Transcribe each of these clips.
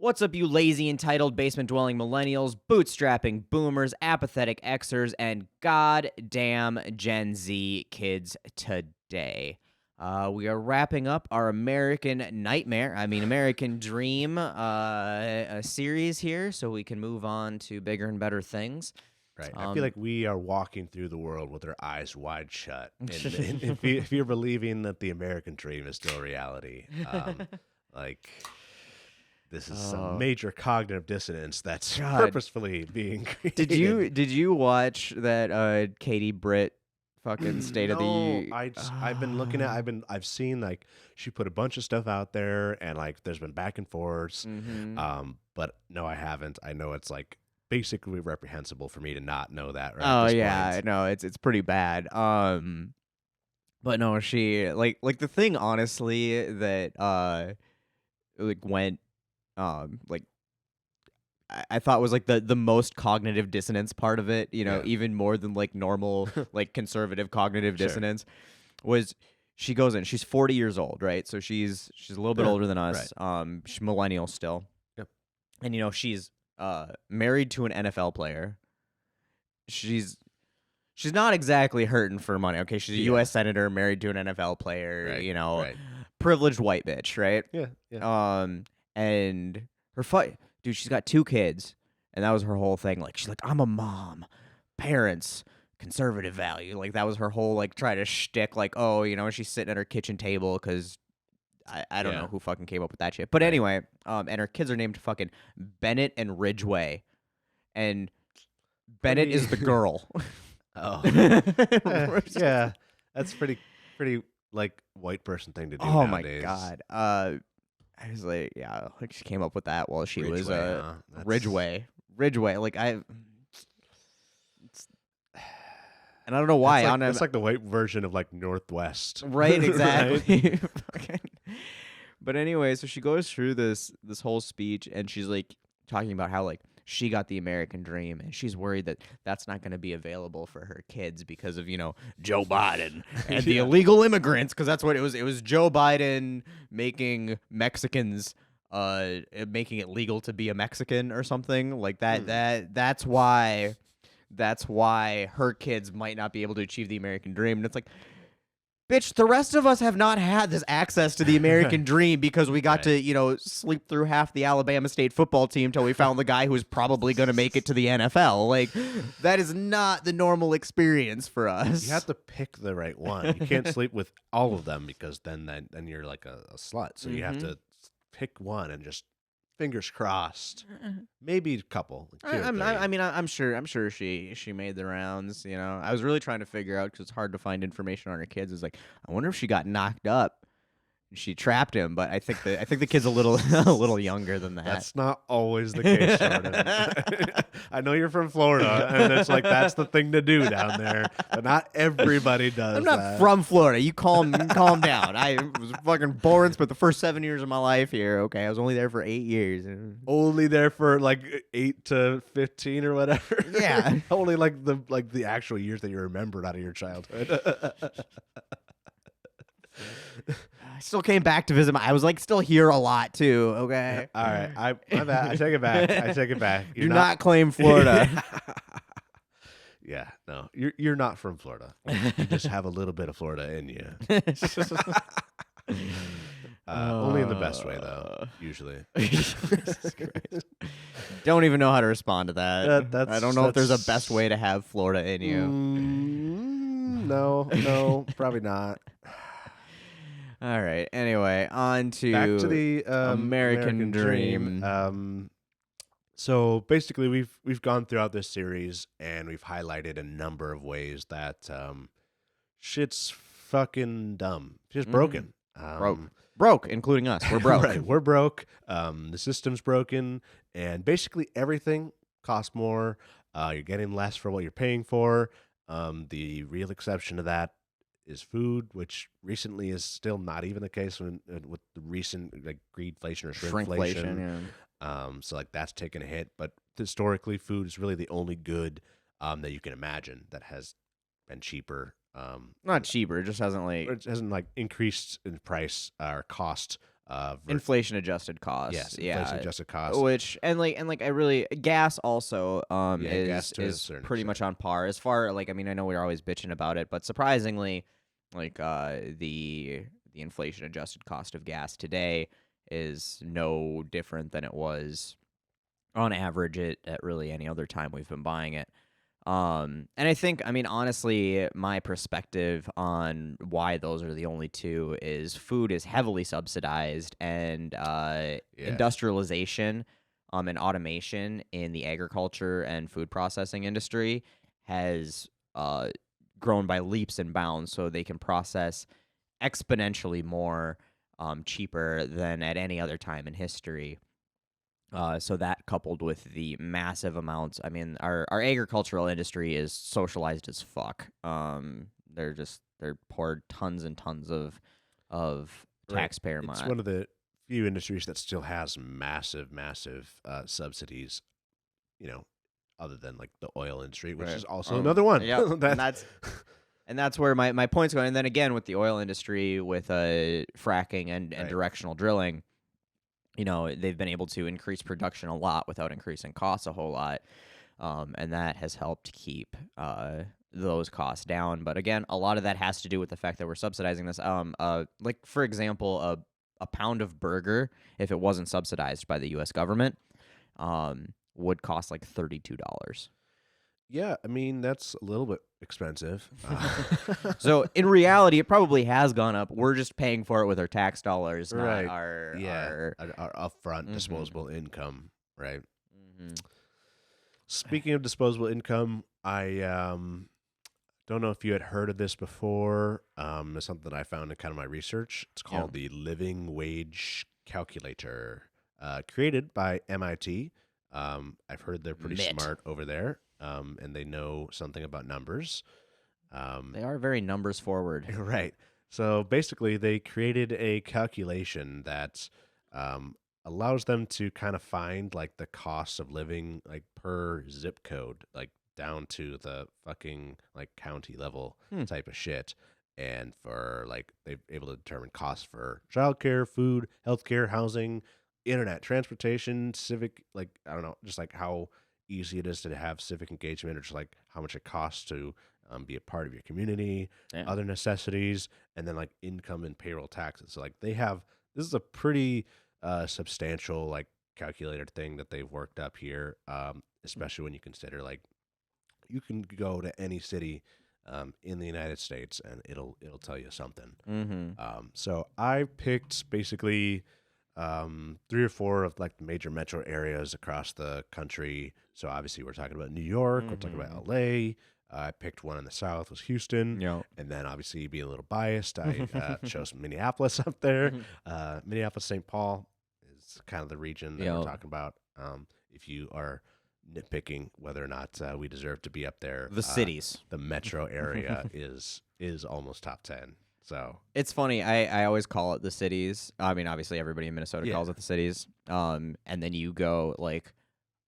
What's up, you lazy, entitled, basement-dwelling millennials, bootstrapping boomers, apathetic Xers, and goddamn Gen Z kids today? We are wrapping up our American Dream a series here, so we can move on to bigger and better things. Right. I feel like we are walking through the world with our eyes wide shut. And if you're believing that the American dream is still a reality, like this is some major cognitive dissonance that's purposefully being created. Did you watch that Katie Britt fucking State of the I've been looking at I've seen like she put a bunch of stuff out there and like there's been back and forths. But no, I haven't. I know it's like basically reprehensible for me to not know that. Right? Oh yeah, I know it's pretty bad. But no, she like the thing honestly that like went like I thought was like the most cognitive dissonance part of it, you know, even more than like normal like conservative cognitive dissonance was she goes in, she's 40 years old, right? So she's a little bit older than us. Right. She's millennial still. Yep. And you know, she's married to an NFL player. She's not exactly hurting for money. Okay, she's a U.S. senator, married to an NFL player. You know, privileged white bitch, right? Yeah. And her dude, she's got 2 kids, and that was her whole thing. Like, she's like, I'm a mom, parents, conservative value. Like, that was her whole like try to shtick. Like, oh, you know, she's sitting at her kitchen table because I don't know who fucking came up with that shit. But anyway, and her kids are named fucking Bennett and Ridgeway, and Bennett is the girl. Oh, yeah, that's pretty like white person thing to do. Oh nowadays. My god. I was like, yeah, like she came up with that while she was Ridgeway. Like and I don't know why. It's like the white version of like Northwest. Right, exactly. But anyway, so she goes through this whole speech, and she's like talking about how like she got the American dream, and she's worried that that's not going to be available for her kids because of, you know, Joe Biden and the illegal immigrants, because that's what it was. It was Joe Biden making Mexicans, making it legal to be a Mexican or something like that. That's why her kids might not be able to achieve the American dream. And it's like, bitch, the rest of us have not had this access to the American dream because we got to, you know, sleep through half the Alabama State football team till we found the guy who's probably going to make it to the NFL. Like, that is not the normal experience for us. You have to pick the right one. You can't sleep with all of them because then you're like a slut. So you have to pick one and just fingers crossed. Maybe a couple. I'm sure she made the rounds. You know, I was really trying to figure out because it's hard to find information on her kids. It's like, I wonder if she got knocked up. She trapped him, but I think the kid's a little younger than that. That's not always the case, Jordan. I know you're from Florida, and it's like that's the thing to do down there, but not everybody does. I'm not from Florida. You calm down. I was fucking born, spent the first 7 years of my life here. Okay, I was only there for 8 years. Only there for like 8 to 15 or whatever. Yeah, only like the actual years that you remembered out of your childhood. I still came back to visit. I was like still here a lot too. Okay. All right. My bad. I take it back. Do not claim Florida. Yeah. No. You're not from Florida. You just have a little bit of Florida in you. Only in the best way, though. Usually. Don't even know how to respond to that. I don't know if there's a best way to have Florida in you. No, probably not. All right. Anyway, on to back to the American Dream. So basically, we've gone throughout this series and we've highlighted a number of ways that shit's fucking dumb. Just broken. Broke, including us. We're broke. Right, we're broke. The system's broken, and basically everything costs more. You're getting less for what you're paying for. The real exception to that is food, which recently is still not even the case with the recent like greedflation or shrinkflation. So like that's taken a hit, but historically, food is really the only good that you can imagine that has been cheaper. Not cheaper, it just hasn't increased in price or cost Inflation adjusted Yes, costs. inflation Yeah. adjusted costs. Which and I really gas also Yeah, gas to a is certain pretty much extent. on par as far like I mean I know we're always bitching about it, but surprisingly like the inflation adjusted cost of gas today is no different than it was on average at really any other time we've been buying it. And I think, I mean, honestly, my perspective on why those are the only two is food is heavily subsidized, and Yeah. industrialization, and automation in the agriculture and food processing industry has grown by leaps and bounds, so they can process exponentially more cheaper than at any other time in history. So that coupled with the massive amounts, I mean, our agricultural industry is socialized as fuck. They're poured tons and tons of Right. taxpayer It's money. one of the few industries that still has massive subsidies, you know, other than like the oil industry, which Right. is also another one. Yep. And That's that's where my point's going. And then again with the oil industry, with fracking and right. directional drilling, you know, they've been able to increase production a lot without increasing costs a whole lot. And that has helped keep those costs down. But again, a lot of that has to do with the fact that we're subsidizing this. Like for example, a pound of burger, if it wasn't subsidized by the U.S. government, would cost like $32. Yeah, I mean that's a little bit expensive. So in reality, it probably has gone up. We're just paying for it with our tax dollars, not right. our Yeah, our. our upfront Mhm. disposable income, right? Mhm. Speaking of disposable income, I don't know if you had heard of this before. It's something that I found in kind of my research. It's Yeah. called the Living Wage Calculator, created by MIT. I've heard they're pretty MIT. smart over there, and they know something about numbers. They are very numbers forward. Right. So basically, they created a calculation that allows them to kind of find like the cost of living like per zip code, like down to the fucking like county level Hmm. type of shit. And for like they're able to determine costs for childcare, food, healthcare, housing, internet, transportation, civic, like I don't know, just like how easy it is to have civic engagement, or just like how much it costs to be a part of your community, Yeah. other necessities, and then like income and payroll taxes. So like they have this is a pretty substantial like calculated thing that they've worked up here, especially when you consider like you can go to any city in the United States and it'll tell you something. Mm-hmm. So I picked basically 3 or 4 of like the major metro areas across the country. So obviously we're talking about New York, we're talking about LA. I picked one in the South, was Houston, Yeah. and then obviously being a little biased, I chose Minneapolis up there. Minneapolis, St. Paul is kind of the region that we're talking about. If you are nitpicking whether or not we deserve to be up there, The cities. the metro area is almost top 10. So It's funny. I always call it the cities. I mean, obviously everybody in Minnesota calls Yeah. it the cities. And then you go like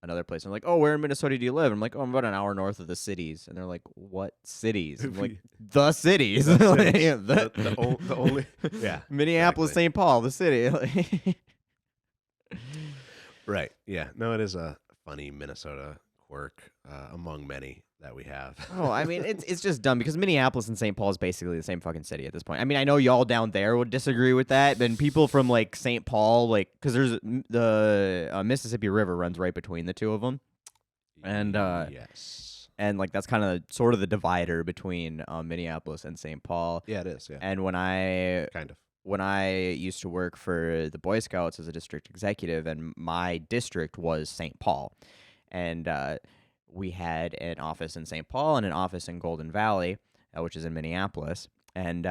another place and like, oh, where in Minnesota do you live? I'm like, oh, I'm about an hour north of the cities. And they're like, what cities? I'm like, the cities. The Like, cities. yeah, The only yeah, Minneapolis, exactly. St. Paul, the city. Right. Yeah. No, it is a funny Minnesota quirk among many that we have. Oh, I mean, it's just dumb because Minneapolis and St. Paul is basically the same fucking city at this point. I mean, I know y'all down there would disagree with that. Then people from like St. Paul, like, because there's the Mississippi River runs right between the two of them, and yes. and like that's kind of sort of the divider between Minneapolis and St. Paul. Yeah, it is. Yeah. And when I Kind of. used to work for the Boy Scouts as a district executive, and my district was St. Paul, and we had an office in St. Paul and an office in Golden Valley, which is in Minneapolis, and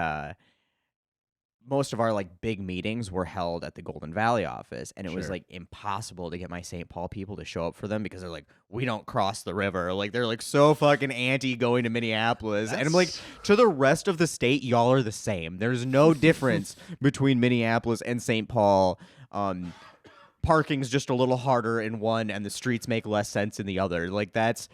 most of our like big meetings were held at the Golden Valley office, and it was Sure. like impossible to get my St. Paul people to show up for them because they're like, we don't cross the river. Like they're like so fucking anti going to Minneapolis. And I'm like, to the rest of the state, y'all are the same. There's no difference between Minneapolis and St. Paul. Parking's just a little harder in one and the streets make less sense in the other. Like that's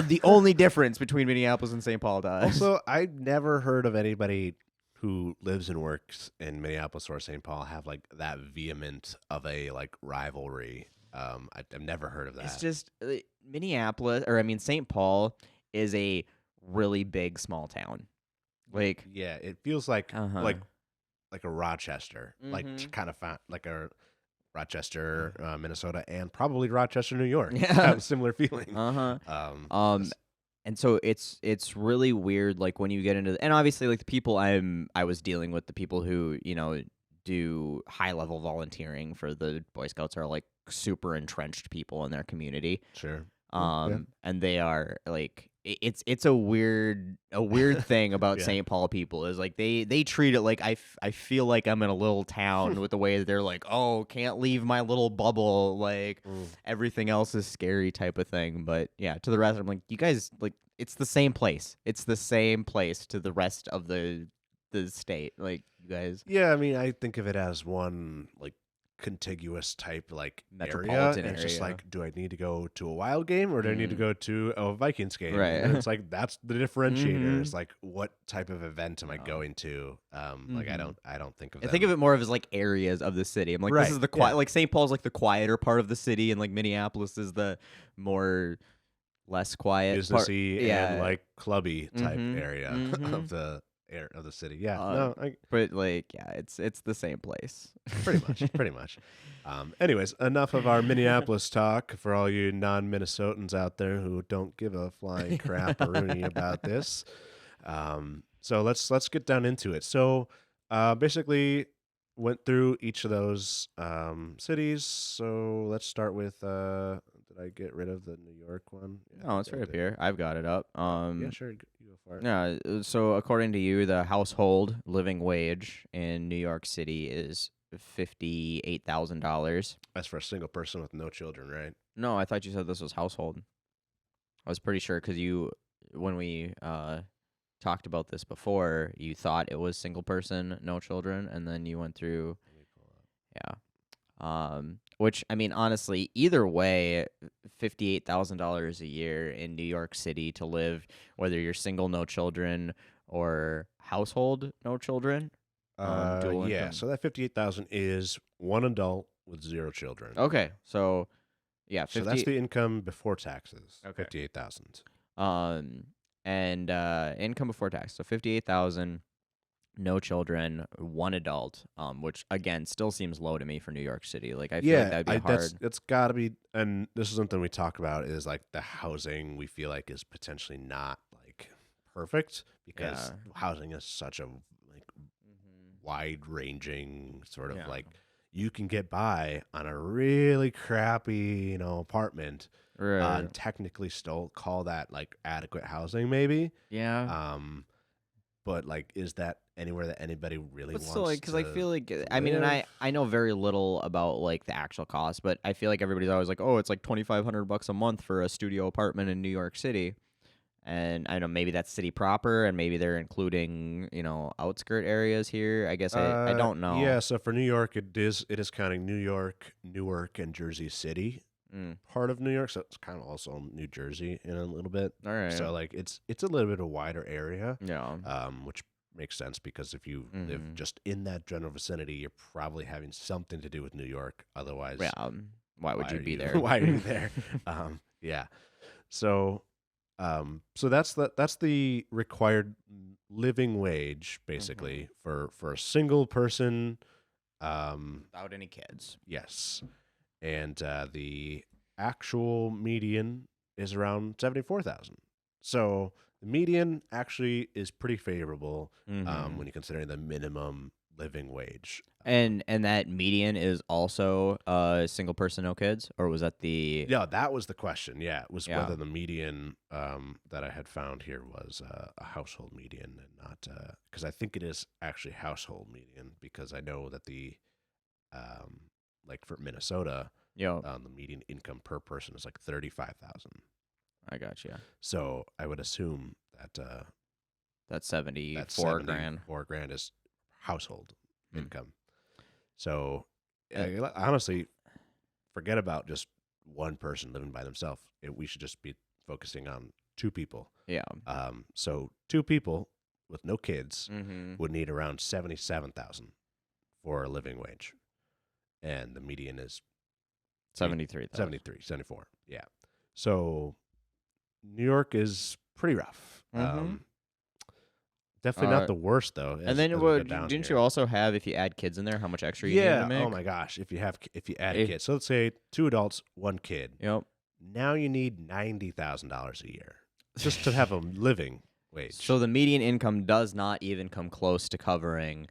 the only difference between Minneapolis and St. Paul does. Also, I've never heard of anybody who lives and works in Minneapolis or St. Paul have like that vehement of a like rivalry. I've never heard of It's that. just Minneapolis, or I mean, St. Paul is a really big small town. Like, Yeah, it feels like uh huh. like a Rochester, like Mm-hmm. kind of like a Rochester, Minnesota, and probably Rochester, New York. Yeah. Have a similar feeling. Uh huh. Um, Um, this- and so it's really weird, like when you get into, and obviously like the people I was dealing with, the people who do high level volunteering for the Boy Scouts are like super entrenched people in their community. sure. Yeah. And they are like it's a weird thing about Yeah. St. Paul people is like they treat it like I feel like I'm in a little town with the way that they're like, oh, can't leave my little bubble, like Mm. everything else is scary type of thing. But yeah, to the rest I'm like, you guys, like, it's the same place, to the rest of the state, like, you guys. Yeah, I mean, I think of it as one like contiguous type like area, Metropolitan and it's just area. like, do I need to go to a Wild game or do I need to Mm, go to a Vikings game? And then right. it's like that's the differentiator. Mm-hmm. It's like what type of event am I Yeah. going to? Like Mm-hmm. I don't think of I think of them. it more of as like areas of the city. I'm like, this Right. is the Yeah. quiet, like St. Paul's like the quieter part of the city, and like Minneapolis is the more less quiet part. Businessy and Yeah. like clubby type Mm-hmm. area Mm-hmm. of the air of the city. Yeah. Um, No, I but like, yeah, it's the same place. pretty much, pretty much. Anyways, enough of our Minneapolis talk for all you non-Minnesotans out there who don't give a flying crap-a-rooney about this. So let's get down into it. So basically, went through each of those cities. So let's start with. Did I get rid of the New York one? Yeah, I No, it's think right I up did. here. I've got it up. Yeah, sure. You go for it. Yeah. So according to you, the household living wage in New York City is $58,000. That's for a single person with no children, right? No, I thought you said this was household. I was pretty sure because when we talked about this before, you thought it was single person, no children, and then you went through, Let me pull up. yeah. Which, I mean, honestly, either way, $58,000 a year in New York City to live, whether you're single, no children, or household, no children, dual Yeah. income. So that 58,000 is one adult with zero children. Okay, so yeah, So that's 50. the income before taxes. Okay. 58,000. Um, and income before tax, so 58,000. No children, one adult, which again still seems low to me for New York City. Like, I feel like Yeah, that'd be that's hard. it's got to be, and this is something we talk about is like the housing we feel like is potentially not like perfect because Yeah. housing is such a like wide ranging sort of Yeah. like you can get by on a really crappy apartment Right. and technically still call that like adequate housing maybe. Yeah. Um, but like, is that anywhere that anybody really But still, wants like, because I to feel like, I mean, and live? I know very little about like the actual cost, but I feel like everybody's always like, oh, it's like $2,500 a month for a studio apartment in New York City. And I know maybe that's city proper, and maybe they're including outskirt areas here. I guess I don't Yeah. know. So for New York, it is counting New York, Newark, and Jersey City, Mm. part of New York. So it's kind of also New Jersey in a little bit. All right. So like it's a little bit of a wider area, Yeah. which makes sense because if you live Mm-hmm. just in that general vicinity, you're probably having something to do with New York. Otherwise, Yeah. Why would why you are be you there? why are you there? Yeah. So so that's the required living wage basically for a single person. Without any kids. Yes, and the actual median is around 74,000. So the median actually is pretty favorable Mm-hmm. when you consider the minimum living wage. And that median is also single person, no kids, or was that the Yeah, that was the question. Yeah, it was yeah whether the median that I had found here was a household median and not because I think it is actually household median because I know that the like for Minnesota, yo the median income per person is like 35,000. I got you. So I would assume that That's that 74 grand. 4 grand is household Hmm. income. So Uh, honestly, forget about just one person living by themselves. We should just be focusing on two people. yeah. So two people with no kids Mm-hmm. would need around 77,000 for a living wage, and the median is 73,000. 73, 74. Yeah. So New York is pretty rough. Mm-hmm. Definitely not the worst though. And As then we go what? down Didn't you here. also have if you add kids in there, how much extra you needed to Yeah. Oh make? my gosh. If you add a Eh, kid, so let's say 2 adults, 1 kid. Yep. Now you need $90,000 a year just to have a living wage. So the median income does not even come close to covering.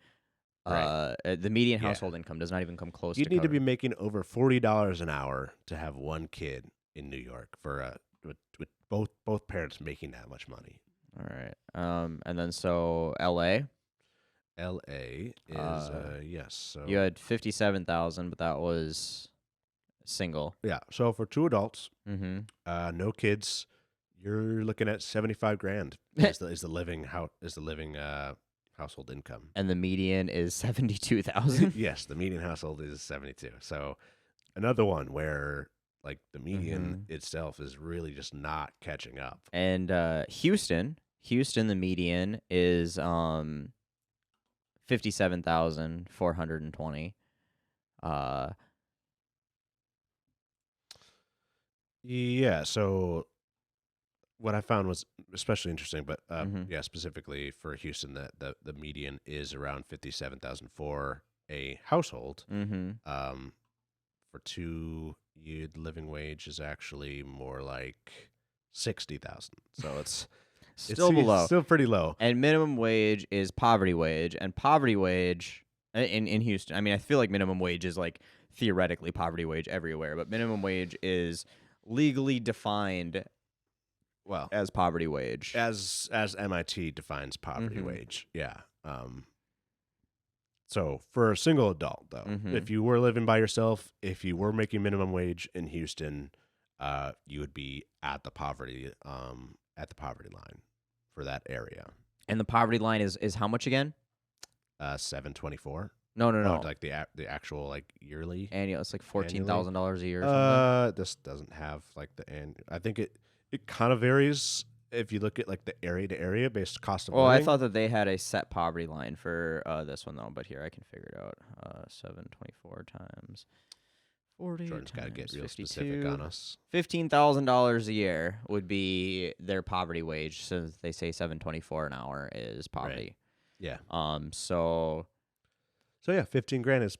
Right. The median Yeah. household income does not even come close. You'd to need to be covering. making over $40 an hour to have 1 kid in New York for with both parents making that much money. All right. And then so L.A. LA is yes. So You had 57,000, but that was single. yeah. So for 2 adults, Mm-hmm. no kids, you're looking at 75 grand is the living household income. And the median is 72,000. Yes, the median household is 72. So another one where like the median itself is really just not catching up. And Houston, the median is 57,420. Yeah, so what I found was especially interesting, but Mhm. yeah, specifically for Houston, that the median is around 57,000 for a household. Mm-hmm. For 2, the living wage is actually more like 60,000. So it's Still below. still pretty low. And minimum wage is poverty wage, and poverty wage in Houston. I mean, I feel like minimum wage is like theoretically poverty wage everywhere, but minimum wage is legally defined Well, as poverty wage. as MIT defines poverty wage, yeah. So for a single adult, though, if you were living by yourself, if you were making minimum wage in Houston, you would be at the poverty line for that area. And the poverty line is how much again? 724. No. Like the actual like yearly. Annual. It's like $14,000 a year. Or something. This doesn't have like the annual. I think it kind of varies if you look at like the area to area based cost of Well, I living. thought that they had a set poverty line for this one though, but here I can figure it out. 724 times 40. Jordan's got to get real 52. specific on us. $15,000 a year would be their poverty wage. So they say 724 an hour is poverty. Yeah. So yeah, 15 grand is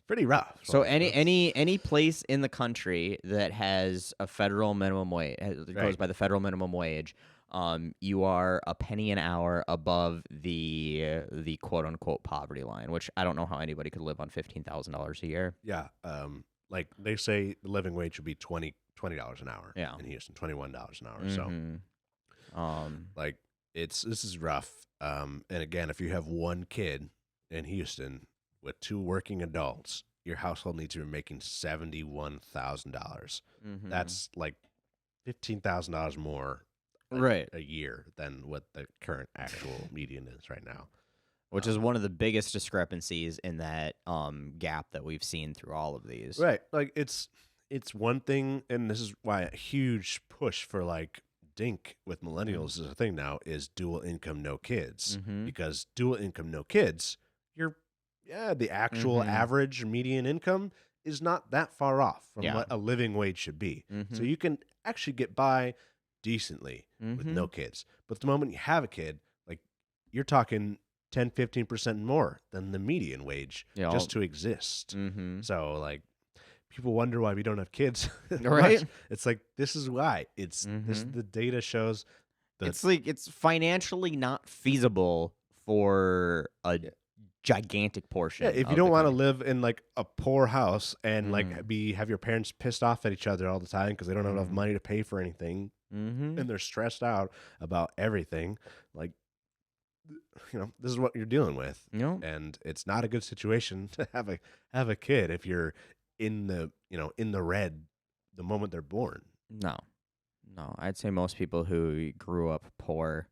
pretty rough. So any place in the country that has a federal minimum wage goes by the federal minimum wage, you are a penny an hour above the quote unquote poverty line, which I don't know how anybody could live on $15,000 a year. Yeah. Like they say the living wage would be $20 an hour. Yeah. In Houston, $21 an hour. So like this is rough. And again, if you have 1 kid in Houston with 2 working adults, your household needs to be making $71,000. That's like $15,000 more a year than what the current actual median is right now. Which is one of the biggest discrepancies in that gap that we've seen through all of these. Right. Like it's one thing, and this is why a huge push for like DINK with millennials is a thing now, is dual income, no kids. Because dual income, no kids, the actual average median income is not that far off from what a living wage should be. So you can actually get by decently with no kids. But the moment you have a kid, like you're talking 10-15% more than the median wage just to exist. So like people wonder why we don't have kids. Right? It's like this is why. The data shows that it's like it's financially not feasible for a gigantic portion. Yeah, if you don't want to live in like a poor house and like have your parents pissed off at each other all the time because they don't have enough money to pay for anything, and they're stressed out about everything, like this is what you're dealing with. And it's not a good situation to have a kid if you're in the in the red the moment they're born. No, I'd say most people who grew up poor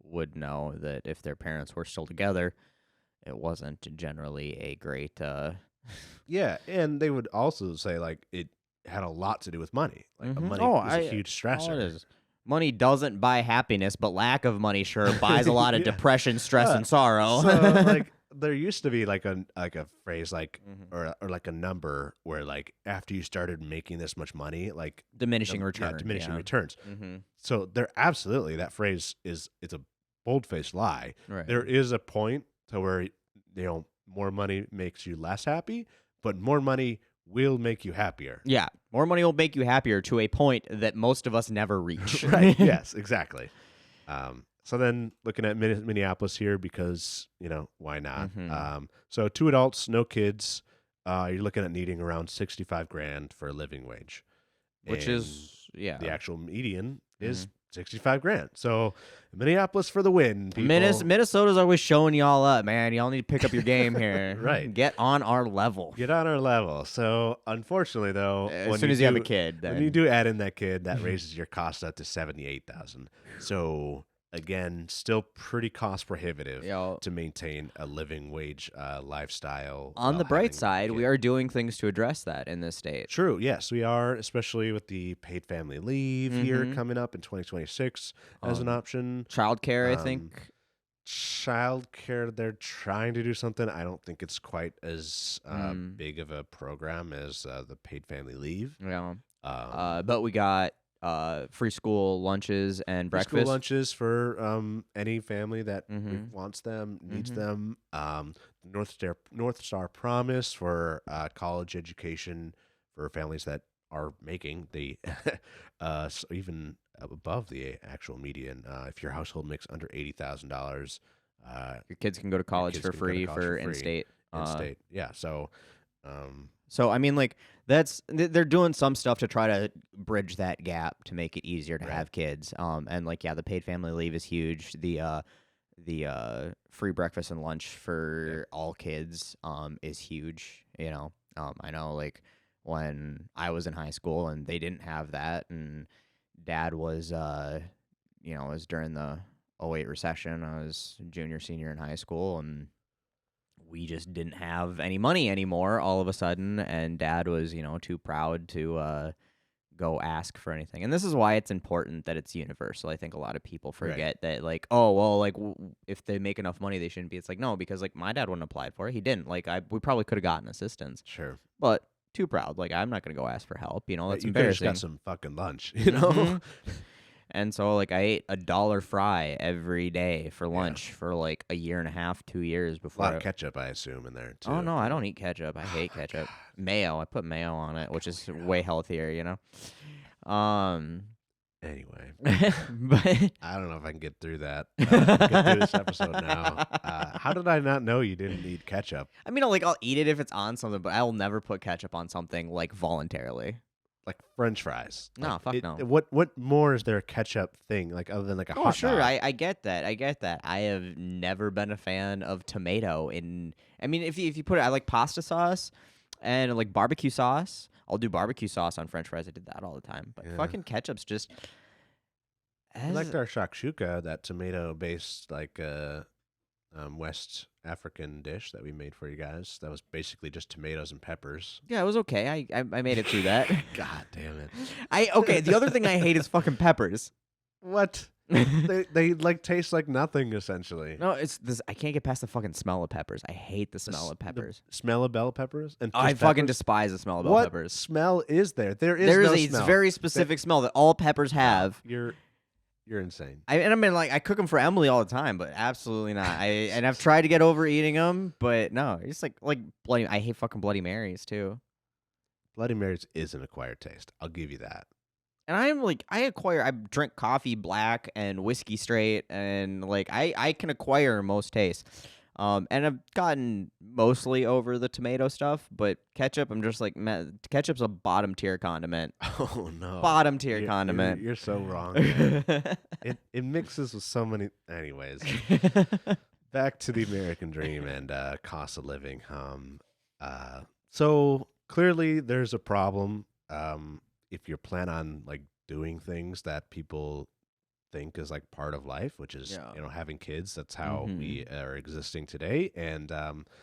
would know that if their parents were still together, it wasn't generally a great Yeah, and they would also say like it had a lot to do with money. Like money is a huge stressor. All it is. Money doesn't buy happiness, but lack of money sure buys a lot of Yeah. depression, stress, and sorrow. So like there used to be like a phrase like Mhm. or like a number where like after you started making this much money, like Diminishing return. diminishing Yeah. returns. Mm-hmm. So there absolutely that phrase it's a bold-faced lie. Right. There is a point to where more money makes you less happy, but more money will make you happier. Yeah. More money will make you happier to a point that most of us never reach. Right. Yes, exactly. So then looking at Minneapolis here because, why not? Mhm. So 2 adults, no kids. You're looking at needing around 65 grand for a living wage. Which And is, yeah. the actual median is Mhm. 65 grand. So Minneapolis for the win, people. Minnesota's always showing y'all up, man. Y'all need to pick up your game here. Right. Get on our level. Get on our level. So unfortunately, though, As soon as you have a kid, then when you do add in that kid, that raises your cost up to 78,000. So again, still pretty cost prohibitive to maintain a living wage lifestyle. On while the bright having a side, we kid. are doing things to address that in this state. True. Yes, we are, especially with the paid family leave here Mhm. coming up in 2026 as an Um, option. Childcare, I Um, think. Childcare, they're trying to do something. I don't think it's quite as Mm. big of a program as the paid family leave. Yeah. Um, But we got free school lunches and free school breakfast. lunches for any family that Mhm. wants them, needs Mhm. them. North Star Promise for college education for families that are making the so even above the actual median. If your household makes under $80,000, Your kids can go to your college kids for can go to free college for for free in-state. in state. Yeah, so um, So I mean, like they're doing some stuff to try to bridge that gap to make it easier to Right. have kids. And like the paid family leave is huge. The free breakfast and lunch for all kids is huge. I know like when I was in high school and they didn't have that, and Dad was it was during the '08 recession. I was junior senior in high school, and we just didn't have any money anymore all of a sudden, and Dad was too proud to go ask for anything. And this is why it's important that it's universal. I think a lot of people Right. forget that, like, oh well, like if they make enough money they shouldn't be. It's like, no, because like my dad wouldn't apply for it, he didn't. Like we probably could have gotten assistance, sure. but too proud, like I'm not gonna go ask for help, that's You could have just embarrassing. got some fucking lunch, you know? Mhm. And so like I ate $1 fry every day for Yeah. lunch for like a year and a half, 2 years A before lot of ketchup, I assume, in there too. Oh no, I don't eat ketchup. I hate my ketchup. God. Mayo, I put mayo on it, which is There we way go. healthier. Um, Anyway, but I don't know if I can get through that. Get through this episode now. How did I not know you didn't eat ketchup? I mean, like I'll eat it if it's on something, but I'll never put ketchup on something like voluntarily. Like French fries. No, Like, fuck no. What more is there a ketchup thing like other than like a Oh hot sure, dog? I get that. I get that. I have never been a fan of tomato in. I mean, if you put it, I like pasta sauce and like barbecue sauce. I'll do barbecue sauce on French fries. I did that all the time. But Yeah. fucking ketchup's just. I liked our shakshuka, that tomato-based like West African dish that we made for you guys. That was basically just tomatoes and peppers. Yeah, it was okay. I made it through that. God damn it! Okay. The other thing I hate is fucking peppers. What? they like taste like nothing essentially. No, it's this. I can't get past the fucking smell of peppers. I hate the smell of The peppers. smell of bell peppers and I just fucking peppers? despise the smell of bell What peppers. smell is there? There is There is no a smell. very specific smell that all peppers have. You're insane. I mean, like, I cook them for Emily all the time, but absolutely not. And I've tried to get over eating them, but no, it's like bloody. I hate fucking Bloody Marys too. Bloody Marys is an acquired taste. I'll give you that. And I drink coffee black and whiskey straight, and like I can acquire most tastes. And I've gotten mostly over the tomato stuff, but ketchup, I'm just like, man, ketchup's a bottom tier condiment. Oh no. Bottom tier condiment. You're so wrong. It mixes with so many. Anyways, back to the American dream and cost of living. So clearly there's a problem. If you plan on like doing things that people think is like part of life, which is Yeah. having kids. That's how Mhm. we are existing today, and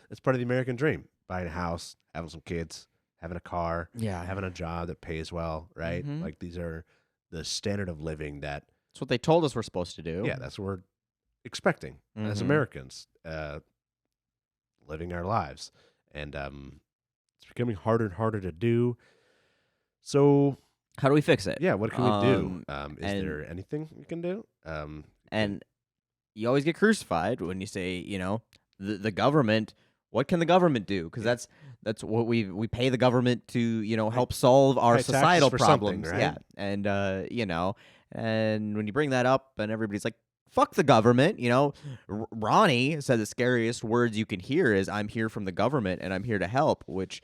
it's part of the American dream: buying a house, having some kids, having a car, Yeah. having a job that pays well. Right? Mhm. Like these are the standard of living that That's what they told us we're supposed to do. Yeah, that's what we're expecting as Mhm. Americans, living our lives, and it's becoming harder and harder to do. So, How do we fix it? yeah, what can we do? Is And there anything we can do? Can and you always get crucified when you say, the government. What can the government do? Because yeah, that's what we pay the government to, pay, help solve our pay taxes societal for something, problems. right? Yeah, and and when you bring that up, and everybody's like, "Fuck the government," Ronnie said the scariest words you can hear is, "I'm here from the government and I'm here to help," which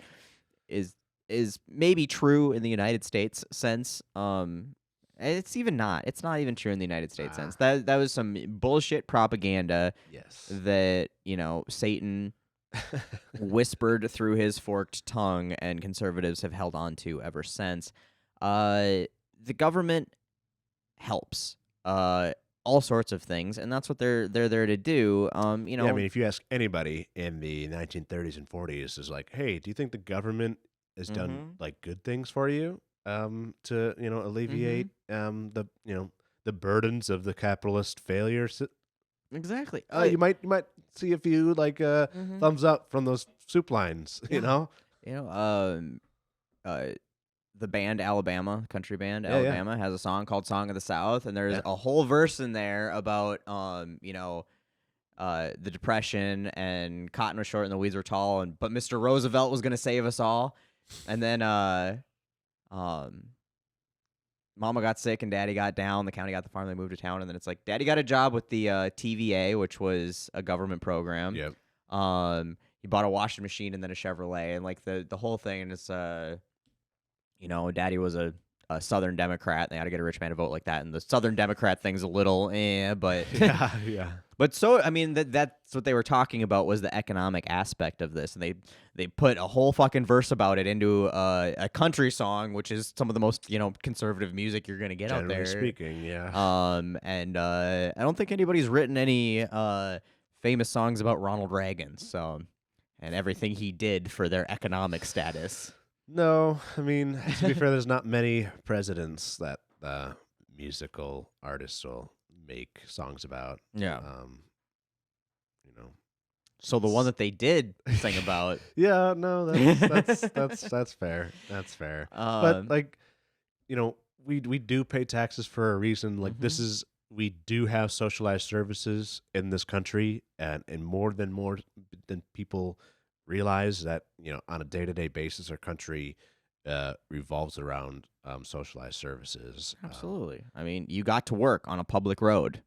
is is maybe true in the United States sense. It's even not. It's not even true in the United States sense. Ah, That was some bullshit propaganda yes. that, Satan whispered through his forked tongue and conservatives have held on to ever since. The government helps. All sorts of things, and that's what they're there to do. Yeah, I mean, if you ask anybody in the 1930s and 40s, is like, hey, do you think the government has done Mhm. like good things for you, to alleviate Mhm. the burdens of the capitalist failure? Exactly. You might see a few like Mhm. thumbs up from those soup lines, you Yeah. know? You know, um uh the band Alabama, country band Yeah, yeah, Alabama, has a song called "Song of the South," and there's yeah. a whole verse in there about the Depression and cotton was short and the weeds were tall, and but Mr. Roosevelt was gonna save us all, and then um Mama got sick and Daddy got down. The county got the farm. They moved to town, and then it's like Daddy got a job with the TVA, which was a government program. Yep. He bought a washing machine and then a Chevrolet, and like the whole thing. And it's Daddy was a Southern Democrat. They had to get a rich man to vote like that, and the Southern Democrat thing's a little, but Yeah, yeah. but so I mean that's what they were talking about was the economic aspect of this, and they put a whole fucking verse about it into a country song, which is some of the most conservative music you're gonna get out Generally there. speaking, yeah. And I don't think anybody's written any famous songs about Ronald Reagan, so and everything he did for their economic status. No, I mean, to be fair, there's not many presidents that musical artists will make songs about. Yeah. Um, you know, So the one it's that they did sing about, yeah, no, that's fair. That's fair. But um, like, we do pay taxes for a reason. Like this mhm. is we do have socialized services in this country, and more than people realize that on a day-to-day basis our country revolves around socialized services. Absolutely. I mean, you got to work on a public road.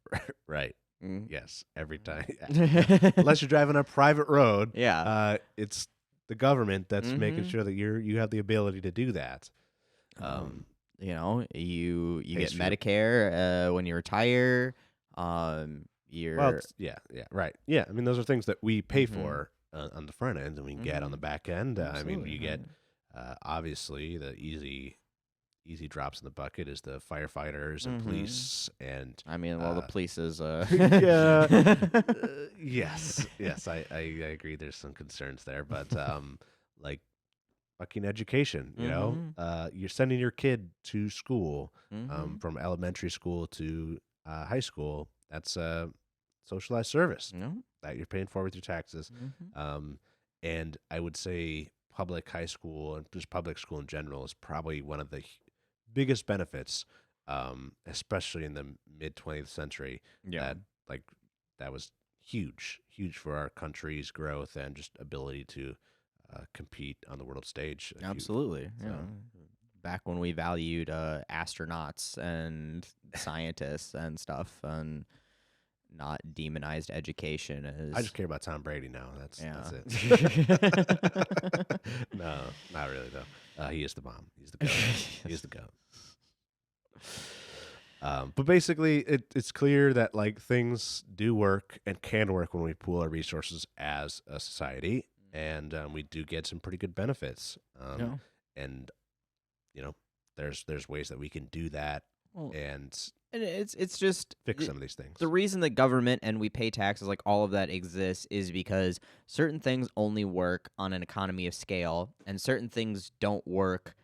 Right. Mm. Yes, every time. Yeah. Unless you're driving a private road, Yeah. it's the government that's making Mhm. sure that you have the ability to do that. Um, Um, you pays get for your Medicare when you retire. well, You're yeah, yeah, right, yeah. I mean, those are things that we pay mhm. for on the front end, and we can get on the Mhm. back end. I mean, Absolutely. you get obviously the easy drops in the bucket is the firefighters and Mhm. police and I mean, well, the police is yeah. Yes, yes, I agree. There's some concerns there, but like fucking education, Mhm. you're sending your kid to school, Mhm. from elementary school to high school. That's a socialized service No. that you're paying for with your taxes. Mhm. Um, and I would say public high school and just public school in general is probably one of the biggest benefits, especially in the mid 20th century. Yeah. That like that was huge for our country's growth and just ability to compete on the world stage. If you Absolutely. Yeah. so Back when we valued astronauts and scientists and stuff, and not demonized education I as just care about Tom Brady now. That's yeah. it. No, not really though. He is the bomb. He's the goat. He's the goat. But basically, it's clear that like things do work and can work when we pool our resources as a society, and we do get some pretty good benefits. No. And you know, there's ways that we can do that Well, and and it's just fix some of these things. the reason the government and we pay taxes, like all of that exists, is because certain things only work on an economy of scale, and certain things don't work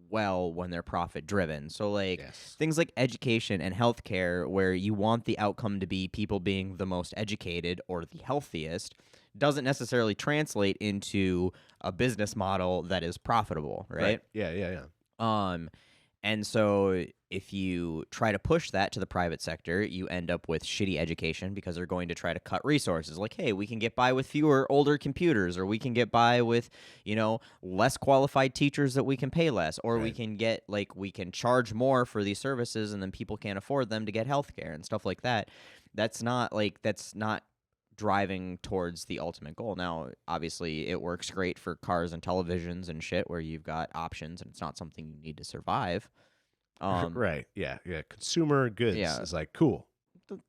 well when they're profit driven. So like Yes. things like education and healthcare, where you want the outcome to be people being the most educated or the healthiest, doesn't necessarily translate into a business model that is profitable, Right. right? Yeah. Yeah. Yeah. Um, and so if you try to push that to the private sector, you end up with shitty education because they're going to try to cut resources. Like, hey, we can get by with fewer older computers, or we can get by with, less qualified teachers that we can pay less, or we Right. can get we can charge more for these services and then people can't afford them to get healthcare and stuff like that. That's not driving towards the ultimate goal. Now, obviously, it works great for cars and televisions and shit where you've got options and it's not something you need to survive. Um, Right. Yeah. Yeah. Consumer goods yeah. is like cool.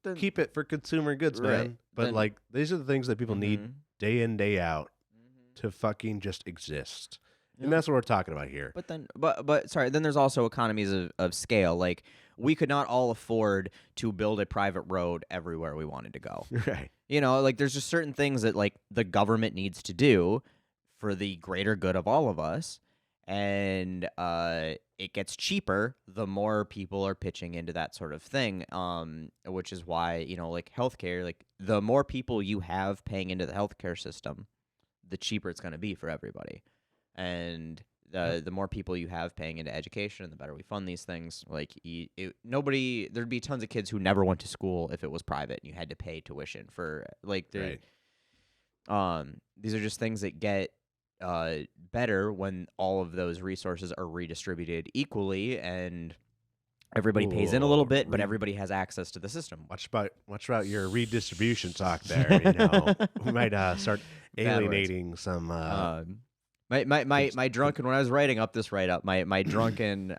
Then Keep it for consumer goods, right. man. But Then like these are the things that people need mhm. day in, day out Mhm. to fucking just exist. And Yep. that's what we're talking about here. But sorry, then there's also economies of scale. Like we could not all afford to build a private road everywhere we wanted to go. Right. Like there's just certain things that like the government needs to do for the greater good of all of us. And it gets cheaper the more people are pitching into that sort of thing. Which is why, like healthcare, like the more people you have paying into the healthcare system, the cheaper it's going to be for everybody. And Yep. the more people you have paying into education, the better we fund these things. Like nobody, there'd be tons of kids who never went to school if it was private and you had to pay tuition for like the Right. these are just things that get better when all of those resources are redistributed equally and everybody pays in a little Ooh, bit, but everybody has access to the system. watch about your redistribution talk there. You know, we might start Bad words. alienating some. My drunken when I was writing up this write up, my drunken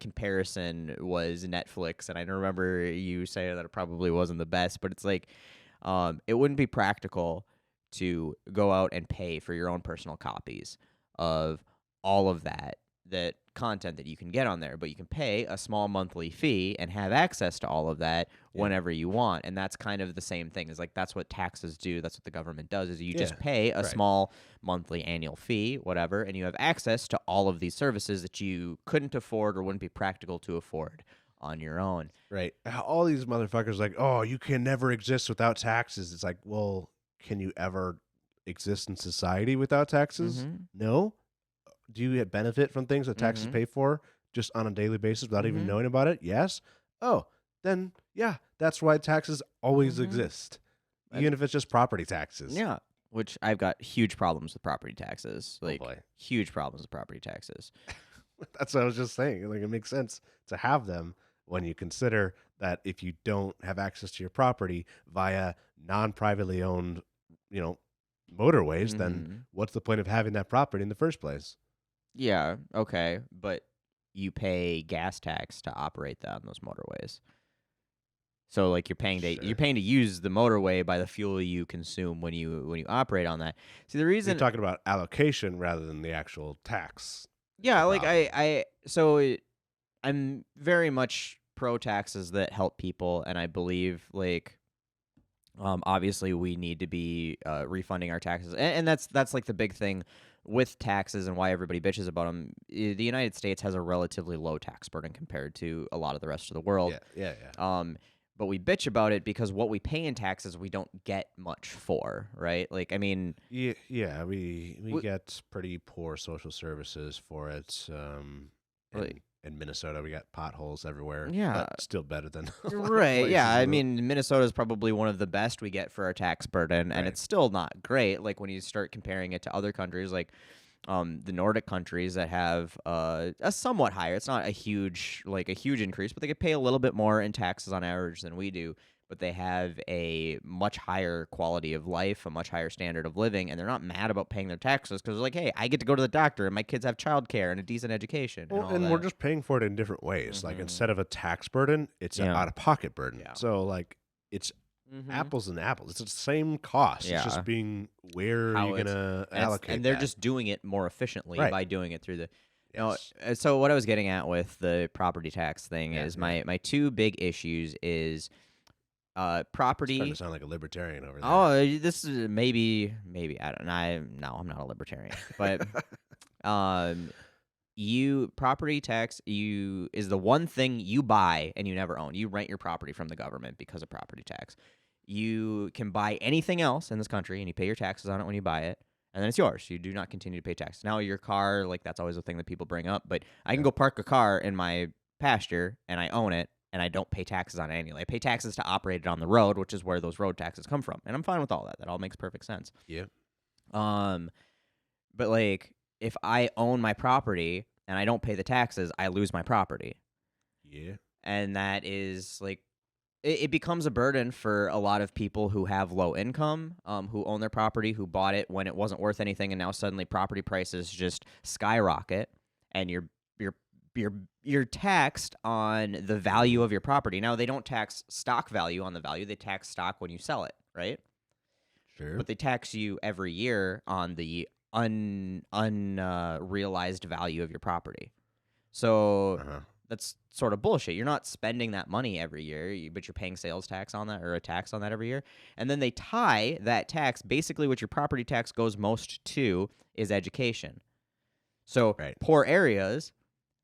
comparison was Netflix, and I remember you saying that it probably wasn't the best, but it's like it wouldn't be practical to go out and pay for your own personal copies of all of that content that you can get on there, but you can pay a small monthly fee and have access to all of that Yeah. whenever you want. And that's kind of the same thing. Is like that's what taxes do. That's what the government does. Is you Yeah. just pay a Right. small monthly annual fee, whatever, and you have access to all of these services that you couldn't afford or wouldn't be practical to afford on your own. Right. All these motherfuckers like, oh, you can never exist without taxes. It's like, well, can you ever exist in society without taxes? Mhm. No. Do you get benefit from things that taxes Mhm. pay for just on a daily basis without even Mhm. knowing about it? Yes. Oh, then yeah, that's why taxes always Mhm. exist, And even if it's just property taxes. yeah, which I've got huge problems with property taxes. Oh Like boy, huge problems with property taxes. that's what I was just saying. Like it makes sense to have them when you consider that if you don't have access to your property via non-privately owned, you know, motorways, then Mhm. what's the point of having that property in the first place? Yeah, okay, but you pay gas tax to operate that on those motorways. So like you're Sure. paying to use the motorway by the fuel you consume when you operate on that. See the You're reason talking about allocation rather than the actual tax. Is the yeah, like problem. I'm very much pro taxes that help people and I believe like obviously we need to be refunding our taxes. And that's like the big thing with taxes and why everybody bitches about them. The United States has a relatively low tax burden compared to a lot of the rest of the world. Yeah, yeah, yeah. But we bitch about it because what we pay in taxes we don't get much for, right? Like, I mean, Yeah, yeah, we w- get pretty poor social services for it. like, In Minnesota, we got potholes everywhere, yeah, but still better than a lot of right. Yeah, places. I mean, Minnesota is probably one of the best we get for our tax burden, and Right. it's still not great. Like when you start comparing it to other countries, like the Nordic countries that have a somewhat higher. It's not a huge increase, but they could pay a little bit more in taxes on average than we do. But they have a much higher quality of life, a much higher standard of living, and they're not mad about paying their taxes because they're like, hey, I get to go to the doctor, and my kids have childcare and a decent education and Well, all and we're that. just paying for it in different ways. Like Mm-hmm. instead of a tax burden, it's an Yeah. out of pocket burden. Yeah. So like it's Mm-hmm. apples and apples. It's the same cost. It's Yeah. just being where are How you it's gonna and allocate they're that? just doing it more efficiently Right. by doing it through the Yes. so what I was getting at with the property tax thing Yeah. is Yeah. my two big issues is Starting to property. sound like a libertarian over there. Oh, this is maybe I don't know. No, I'm not a libertarian, but um property tax is the one thing you buy and you never own. You rent your property from the government because of property tax. You can buy anything else in this country and you pay your taxes on it when you buy it, and then it's yours. You do not continue to pay taxes. Now your car, like that's always a thing that people bring up, but I can Yeah. go park a car in my pasture and I own it and I don't pay taxes on it annually. I pay taxes to operate it on the road, which is where those road taxes come from. And I'm fine with all that. That all makes perfect sense. Yeah. Um but like if I own my property and I don't pay the taxes, I lose my property. Yeah. And that is like it becomes a burden for a lot of people who have low income, who own their property, who bought it when it wasn't worth anything, and now suddenly property prices just skyrocket, and you're you're you're taxed on the value Mhm. of your property. Now they don't tax stock value on the value; they tax stock when you sell it, right? Sure. But they tax you every year on the realized value of your property. So Uh-huh. that's sort of bullshit. You're not spending that money every year, but you're paying sales tax on that or a tax on that every year. And then they tie that tax, basically what your property tax goes most to is education. So Right. poor areas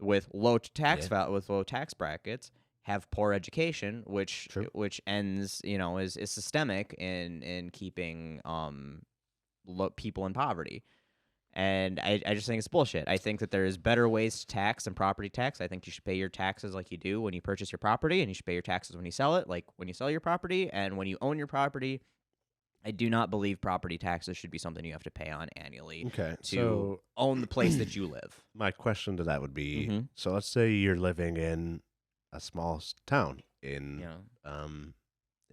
with Yeah. with low tax brackets have poor education, True. which ends, is systemic in keeping people in poverty. And I just think it's bullshit. I think that there is better ways to tax than property tax. I think you should pay your taxes like you do when you purchase your property, and you should pay your taxes when you sell it, like when you sell your property, and when you own your property. I do not believe property taxes should be something you have to pay on annually Okay. to So own the place that you live. my question to that would be, Mm-hmm. so let's say you're living in a small town Yeah.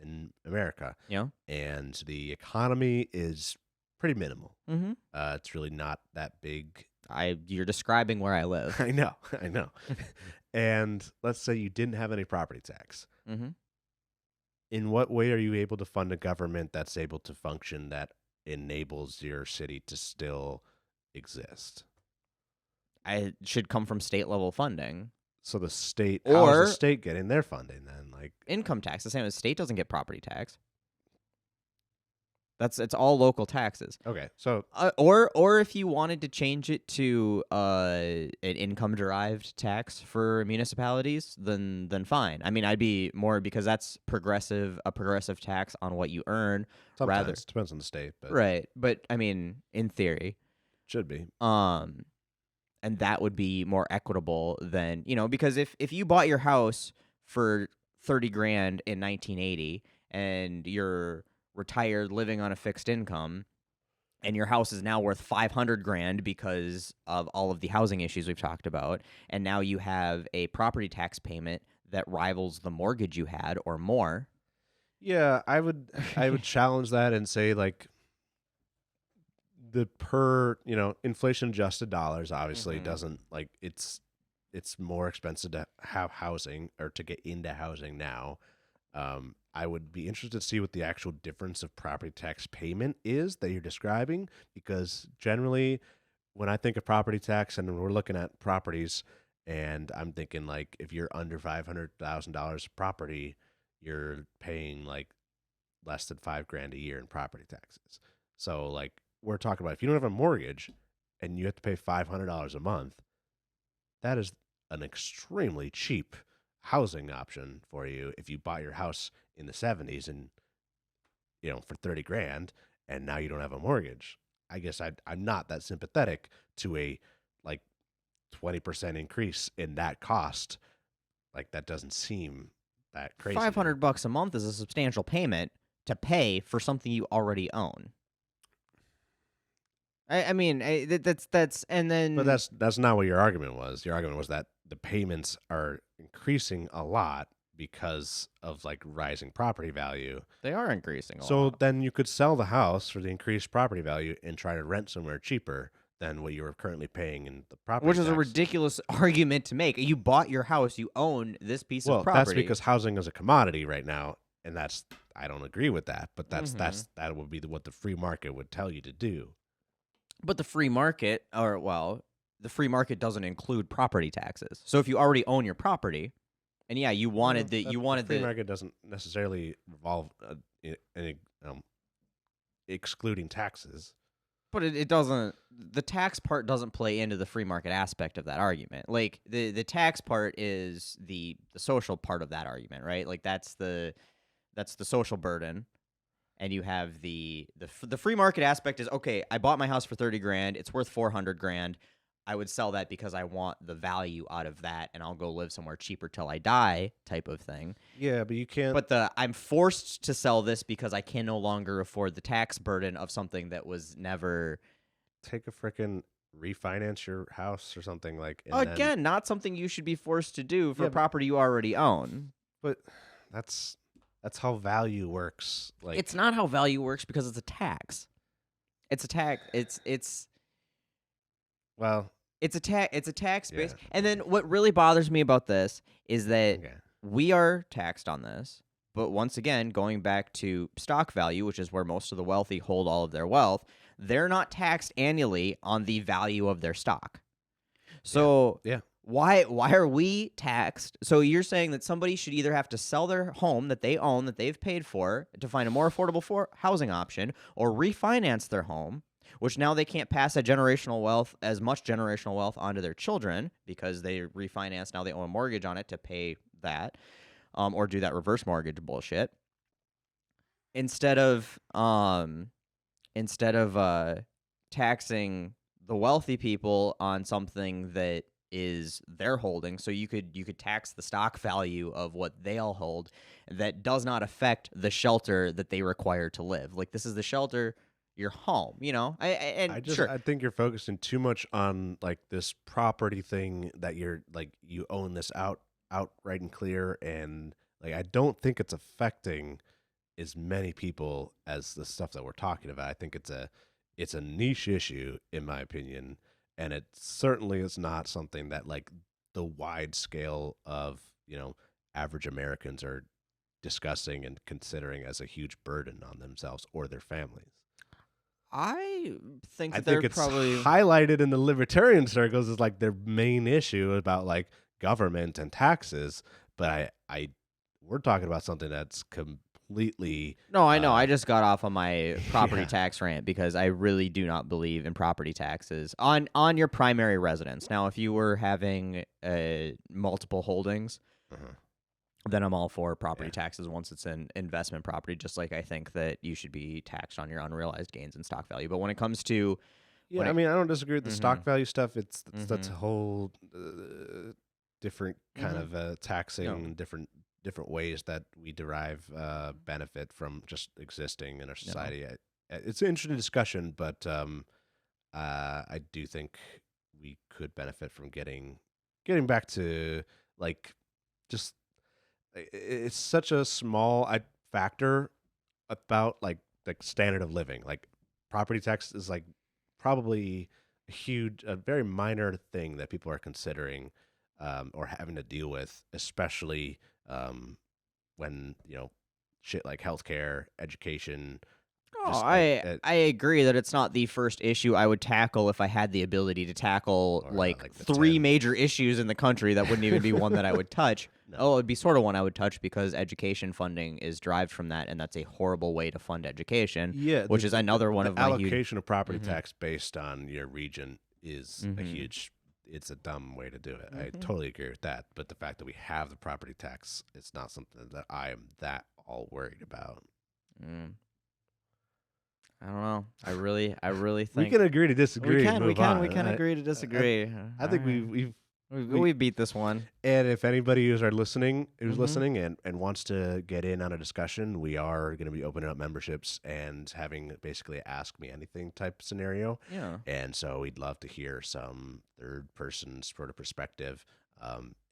in America, Yeah. and the economy is pretty minimal. Mm-hmm. It's really not that big. You're describing where I live. I know, I know. And let's say you didn't have any property tax. Mm-hmm. In what way are you able to fund a government that's able to function that enables your city to still exist? I should come from state level funding So the state, how is the or state getting their funding then? Like, income tax. The same as state doesn't get property tax. It's all local taxes. okay, so Or if you wanted to change it to an income derived tax for municipalities, then fine. I mean, I'd be more because that's a progressive tax on what you earn, rather sometimes depends on the state, but right. But I mean, in theory, should be. um, and that would be more equitable than because if you bought your house for 30 grand in 1980 and you're retired living on a fixed income and your house is now worth 500 grand because of all of the housing issues we've talked about, and now you have a property tax payment that rivals the mortgage you had or more. Yeah, I would challenge that and say like the per inflation adjusted dollars obviously Mhm. doesn't like it's more expensive to have housing or to get into housing now. I would be interested to see what the actual difference of property tax payment is that you're describing, because generally when I think of property tax and we're looking at properties, and I'm thinking like if you're under $500,000 property, you're paying like less than 5 grand a year in property taxes. So like we're talking about if you don't have a mortgage and you have to pay $500 a month, that is an extremely cheap housing option for you if you bought your house in the 70s and for 30 grand and now you don't have a mortgage. I guess I'm not that sympathetic to a like 20% increase in that cost. Like that doesn't seem that crazy to me. $500 a month is a substantial payment to pay for something you already own. I mean, that's and But then that's not what your argument was. Your argument was that the payments are increasing a lot because of like rising property value. they are increasing a So lot, then you could sell the house for the increased property value and try to rent somewhere cheaper than what you were currently paying in the property which is a tax. ridiculous argument to make. You bought your house, you own this piece of Well, that's property. because housing is a commodity right now, and that's I don't agree with that, but Mhm. that would be what the free market would tell you to do. But the free market, the free market doesn't include property taxes. So if you already own your property, and yeah, The free market doesn't necessarily involve any excluding taxes. But it doesn't. The tax part doesn't play into the free market aspect of that argument. Like the tax part is the social part of that argument, right? Like that's the social burden, and you have the free market aspect is okay. I bought my house for 30 grand. It's worth 400 grand. I would sell that because I want the value out of that, and I'll go live somewhere cheaper till I die, type of thing. Yeah, but you can't But I'm forced to sell this because I can no longer afford the tax burden of something that was never, take a frickin' refinance your house or something like, and then again, not something you should be forced to do for yeah, property you already own. but that's how value works. Like, It's not how value works because it's a tax. It's a tax. well, It's a tax. It's a tax yeah, base. And then what really bothers me about this is that okay, we are taxed on this. But once again, going back to stock value, which is where most of the wealthy hold all of their wealth, they're not taxed annually on the value of their stock. So yeah. why are we taxed? So you're saying that somebody should either have to sell their home that they own, that they've paid for, to find a more affordable housing option, or refinance their home, which now they can't pass that as much generational wealth onto their children because they refinance, now they own a mortgage on it to pay that, or do that reverse mortgage bullshit, instead of taxing the wealthy people on something that is their holding. So you could tax the stock value of what they all hold that does not affect the shelter that they require to live. Like, this is the shelter, your home, and sure. I think you're focusing too much on like this property thing that you're like you own this outright and clear, and like I don't think it's affecting as many people as the stuff that we're talking about. I think it's a niche issue in my opinion, and it certainly is not something that like the wide scale of, average Americans are discussing and considering as a huge burden on themselves or their families. I think I that they're think it's probably highlighted in the libertarian circles as like their main issue about like government and taxes, but I we're talking about something that's completely no, I know. I just got off on my property yeah. tax rant because I really do not believe in property taxes on your primary residence. Now, if you were having multiple holdings, Uh-huh. then I'm all for property Yeah. taxes once it's an investment property, just like I think that you should be taxed on your unrealized gains and stock value. But when it comes to Yeah, I mean, I don't disagree with the stock Mhm. value stuff. That's a Mhm. whole different kind Mhm. of No. taxing, different ways that we derive benefit from just existing in our No. society. It's an interesting discussion, but I do think we could benefit from getting back to like just it's such a small factor about like standard of living. Like property tax is like probably a very minor thing that people are considering or having to deal with, especially when shit like healthcare, education, Oh, just like I agree that it's not the first issue I would tackle if I had the ability to tackle or like like the three 10. major issues in the country. That wouldn't even be one that I would touch. No. Oh, it'd be sort of one I would touch because education funding is derived from that, and that's a horrible way to fund education, Yeah, which is another one the of my huge. allocation of property Mhm. tax based on your region is a Mhm. huge. It's a dumb way to do it. I Mhm. totally agree with that. But the fact that we have the property tax, it's not something that I am that all worried about. Mm. I don't know. I really We think can agree to disagree and move we on. can agree to I, disagree. I All think right. we We beat this one. and if anybody who's Mhm. listening and wants to get in on a discussion, we are going to be opening up memberships and having basically ask me anything type scenario. Yeah. And so we'd love to hear some third person sort of perspective.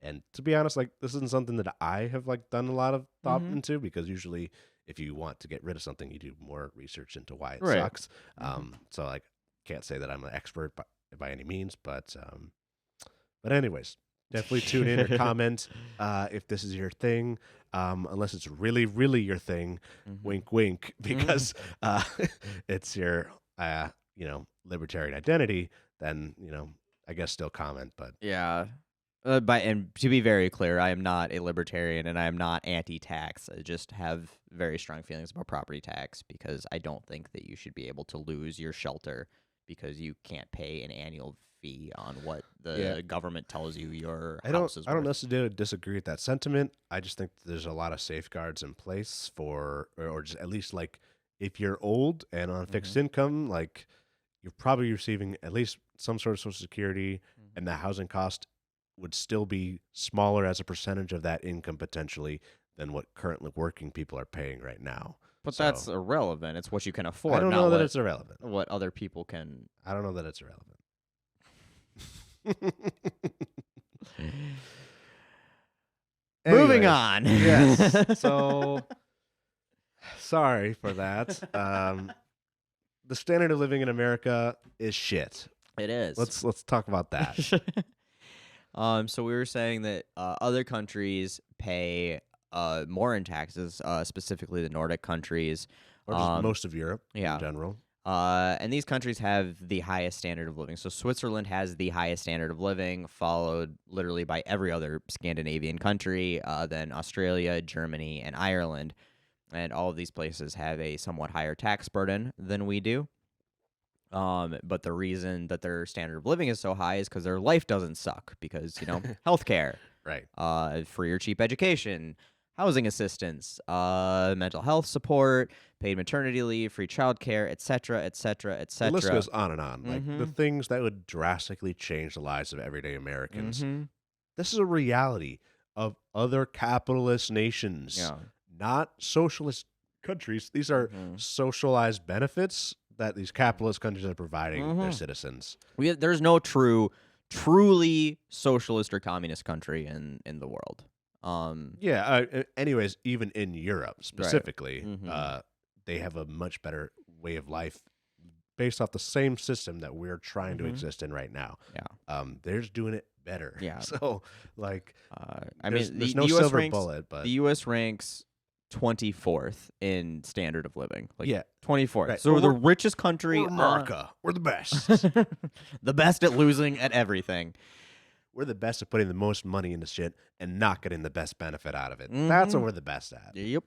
And to be honest, like this isn't something that I have like done a lot of thought Mhm. into because usually if you want to get rid of something, you do more research into why it Right. sucks. Mhm. So like can't say that I'm an expert by any means, but anyways, definitely tune in or comment if this is your thing. Unless it's really, really your thing, Mhm. wink, wink, Mhm. because uh, it's your, libertarian identity. Then I guess still comment. But Yeah. And to be very clear, I am not a libertarian and I am not anti-tax. I just have very strong feelings about property tax because I don't think that you should be able to lose your shelter because you can't pay an annual fee on what the Yeah. government tells you your I house is don't worth. necessarily disagree with that sentiment. I just think there's a lot of safeguards in place or just at least like if you're old and on fixed Mhm. income, like you're probably receiving at least some sort of social security, Mhm. and the housing cost would still be smaller as a percentage of that income potentially than what currently working people are paying right now. But that's So irrelevant. It's what you can I afford, don't not know that it's irrelevant. what other people can. I don't know that it's irrelevant. Moving Anyways, on. yes. So sorry for that. The standard of living in America is shit. It is. Let's talk about that. So we were saying that other countries pay more in taxes, specifically the Nordic countries. Or just most of Europe yeah. in general. And these countries have the highest standard of living. So Switzerland has the highest standard of living, followed literally by every other Scandinavian country, then Australia, Germany, and Ireland. And all of these places have a somewhat higher tax burden than we do. But the reason that their standard of living is so high is because their life doesn't suck because, healthcare, Right. free or cheap education, housing assistance, mental health support, paid maternity leave, free childcare, etc., etc., The list etc. goes on and on. Like the Mhm. things that would drastically change the lives of everyday Americans. Mhm. This is a reality of other capitalist nations, Yeah. not socialist countries. These are Mhm. socialized benefits that these capitalist countries are providing their Mhm. citizens. There's no truly socialist or communist country in the world. Yeah. Anyways, even in Europe specifically, Mhm. they have a much better way of life based off the same system that we're trying to Mhm. exist in right now. Yeah. They're just doing it better. Yeah. So, like, I there's mean, there's the no U.S. silver ranks bullet, but the U.S. ranks 24th in standard of living. Like yeah, 24th. right. So But we're the richest country we're America. We're the best. the best at losing at everything. We're the best at putting the most money into shit and not getting the best benefit out of it. That's what Mhm. we're the best at. Yep.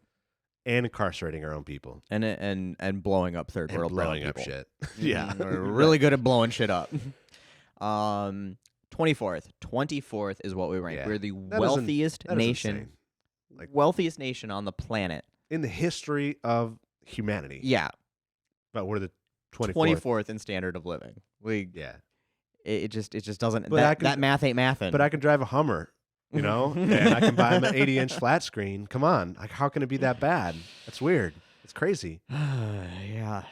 And incarcerating our own people And blowing up third and world brown blowing up people. shit. Yeah. We're really good at blowing shit up. 24th. 24th is what we rank. Yeah. We're the That is insane. Like, wealthiest nation on the planet. in the history of humanity. Yeah. But we're the 24th. 24th in standard of living. Yeah. It just doesn't. But That math ain't mathin'. But I can drive a Hummer, and I can buy him an 80-inch flat screen. Come on. Like, how can it be that bad? That's weird. It's crazy. Yeah.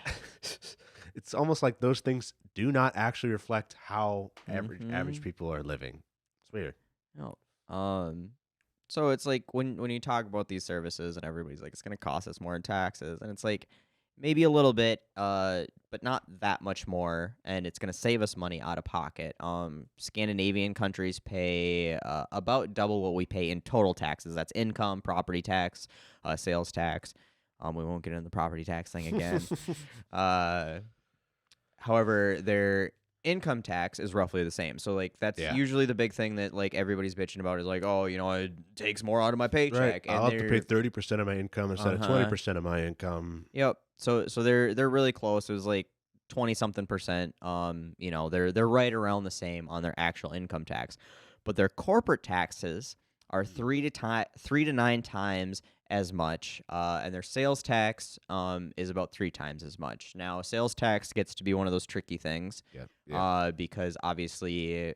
It's almost like those things do not actually reflect how average Mhm. people are living. It's weird. No. So it's like when you talk about these services and everybody's like, it's gonna cost us more in taxes, and it's like maybe a little bit, but not that much more, and it's gonna save us money out of pocket. Scandinavian countries pay about double what we pay in total taxes. That's income, property tax, sales tax. We won't get into the property tax thing again. However, their income tax is roughly the same. So like that's Yeah. usually the big thing that like everybody's bitching about is like, oh, it takes more out of my Right. paycheck. And I'll have to pay they're 30% of my income instead of 20% of my income. Yep. So they're really close. It was like 20 something percent. They're right around the same on their actual income tax. But their corporate taxes are 3 to 9 times as much, and their sales tax is about 3 times as much. Now, sales tax gets to be one of those tricky things, Yeah. because obviously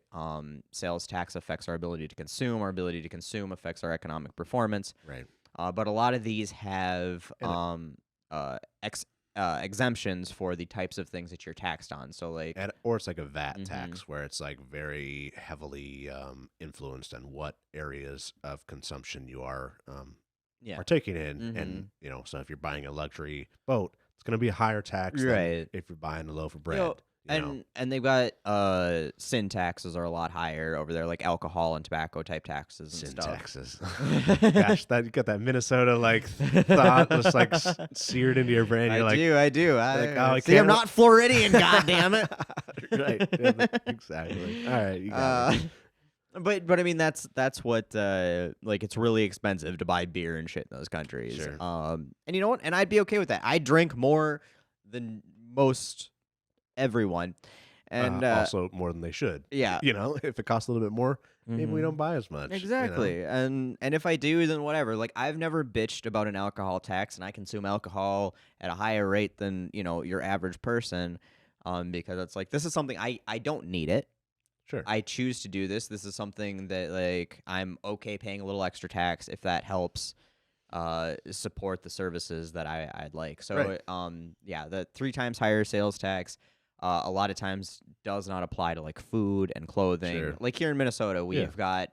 sales tax affects our ability to consume. Our ability to consume affects our economic performance. Right. But a lot of these have exemptions for the types of things that you're taxed on. So like, Or it's like a VAT Mhm. tax where it's like very heavily influenced on what areas of consumption you are yeah, partaking in. Mhm. And, so if you're buying a luxury boat, it's going to be a higher tax than right. if you're buying a loaf of bread. Yo, and they've got sin taxes are a lot higher over there, like alcohol and tobacco type taxes and Sin stuff. taxes. Gosh, you got that Minnesota like thought just like seared into your brain. You're I do. like, oh, I See, I'm can't- not Floridian, goddammit. Right. Yeah, exactly. All right. You got it. But I mean that's what like it's really expensive to buy beer and shit in those countries. Sure. And you know what? And I'd be okay with that. I drink more than most everyone. And Also more than they should. yeah. You know, if it costs a little bit more, maybe we hmm don't buy as much. You know, Exactly. And if I do, then whatever. Like I've never bitched about an alcohol tax, and I consume alcohol at a higher rate than, your average person, because it's like this is something I don't need it. sure, I choose to do this. This is something that like I'm okay paying a little extra tax if that helps support the services that I'd like. right, So yeah, the 3 times higher sales tax a lot of times does not apply to like food and clothing. sure, Like here in Minnesota, yeah, we've got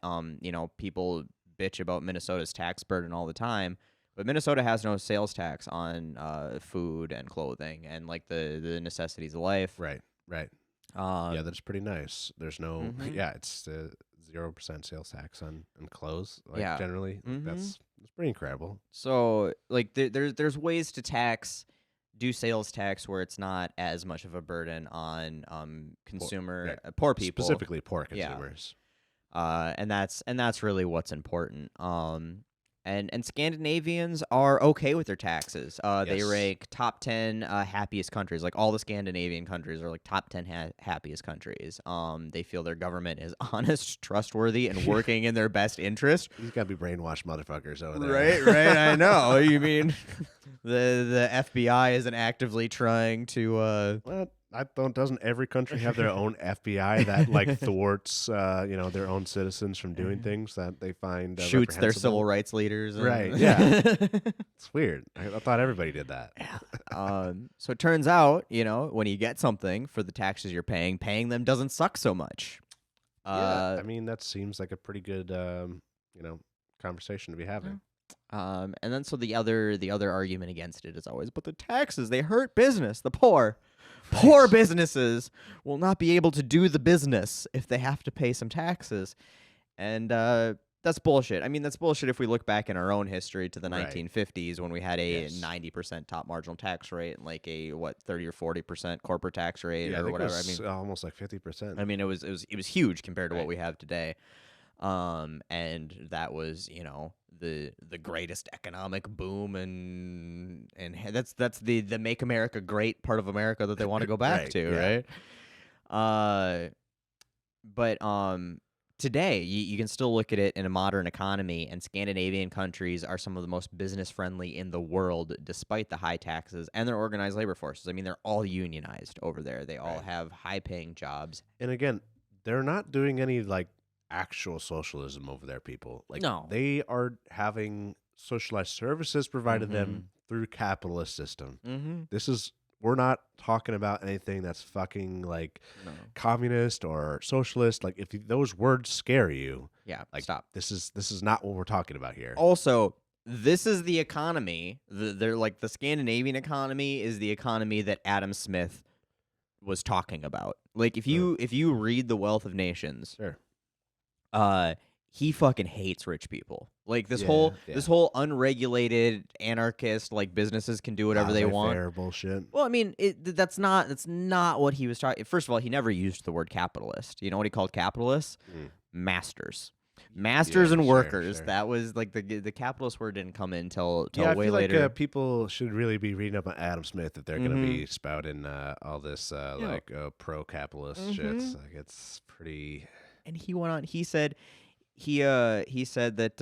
people bitch about Minnesota's tax burden all the time. But Minnesota has no sales tax on food and clothing and like the necessities of life. right, right. Yeah, Um, that's pretty nice. There's no, mhm. yeah, it's 0% sales tax on clothes. Like Yeah. generally, like Mhm. that's pretty incredible. So like there's ways to do sales tax where it's not as much of a burden on Poor, consumer right. poor people. Specifically, poor Yeah. consumers. And that's really what's important. And Scandinavians are okay with their taxes. They Yes. rank top 10 happiest countries. Like all the Scandinavian countries are like top 10 happiest countries. They feel their government is honest, trustworthy, and working in their best interest. These gotta be brainwashed motherfuckers over Right, there. right. I know. You mean the FBI isn't actively trying to Well, I don't. Doesn't every country have their own FBI that like thwarts, their own citizens from doing things that they find shoots their civil reprehensible? rights leaders Right. and Yeah. It's weird. I thought everybody did that. yeah. So it turns out, when you get something for the taxes you're paying them doesn't suck so much. Yeah. Uh, I mean, that seems like a pretty good, conversation to be yeah. having. And then so the other argument against it is always, but the taxes they hurt business, the poor. Poor Right. businesses will not be able to do the business if they have to pay some taxes. And that's bullshit. I mean, that's bullshit if we look back in our own history to the Right. 1950s when we had a Yes. 90% top marginal tax rate and like a 30 or 40% corporate tax rate Yeah, I or think it whatever. I mean, was almost like 50%. it was huge compared to what Right. we have today. And that was, the greatest economic boom and that's the make America great part of America that they want to go back Right. to, Yeah. right? Uh but today you can still look at it in a modern economy, and Scandinavian countries are some of the most business friendly in the world despite the high taxes and their organized labor forces. I mean, they're all unionized over there. They all Right. have high paying jobs. And again, they're not doing any like actual socialism over there, people. Like No. they are having socialized services provided them Mhm. through capitalist system. Mhm. This is we're not talking about anything that's fucking like No. communist or socialist. Like if those words scare you, Yeah, like stop. this is not what we're talking about here. Also, this is the economy. They're like the Scandinavian economy is the economy that Adam Smith was talking about. Like if you read The Wealth of Nations, Sure. uh he fucking hates rich people. Like this Yeah, whole yeah. this whole unregulated anarchist like businesses can do whatever they want. Laissez-faire bullshit. Well, I mean, that's not what he was talking. First of all, he never used the word capitalist. You know what he called capitalists? Mm. Masters. Yeah, And sure, workers. sure. That was like the capitalist word didn't come in till Yeah, I way feel like later. people should really be reading up on Adam Smith if they're going to Mhm. be spouting all this Yeah. pro-capitalist shit. Mhm. Like it's pretty. And he went on. He said that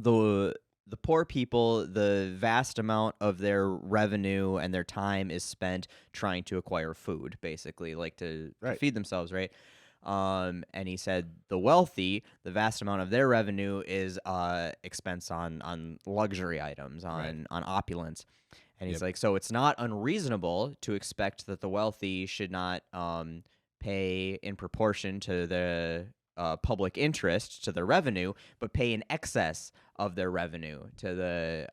the poor people, the vast amount of their revenue and their time is spent trying to acquire food, basically, like to Right. feed themselves, right? And he said the wealthy, the vast amount of their revenue is expense on luxury items, Right. on opulence. And he's Yep. like, so it's not unreasonable to expect that the wealthy should not pay in proportion to the public interest to their revenue, but pay in excess of their revenue to the.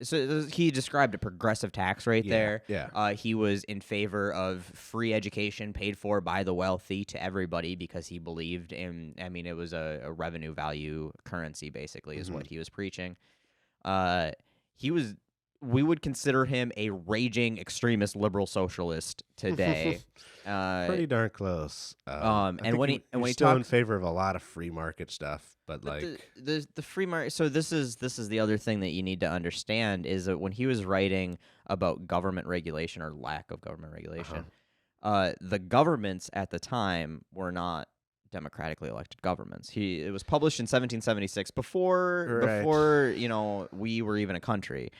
So he described a progressive tax rate Yeah. there. Yeah. He was in favor of free education paid for by the wealthy to everybody because he believed in. I mean, it was a revenue value currency, basically, is Mhm. what he was preaching. Uh, he was we would consider him a raging extremist liberal socialist today. Pretty darn close. I And think when he and you're when he still in talks, favor of a lot of free market stuff, but but like, the free market. So this is the other thing that you need to understand is that when he was writing about government regulation or lack of government uh-huh. regulation, the governments at the time were not democratically elected governments. It was published in 1776 Right. before we were even a country,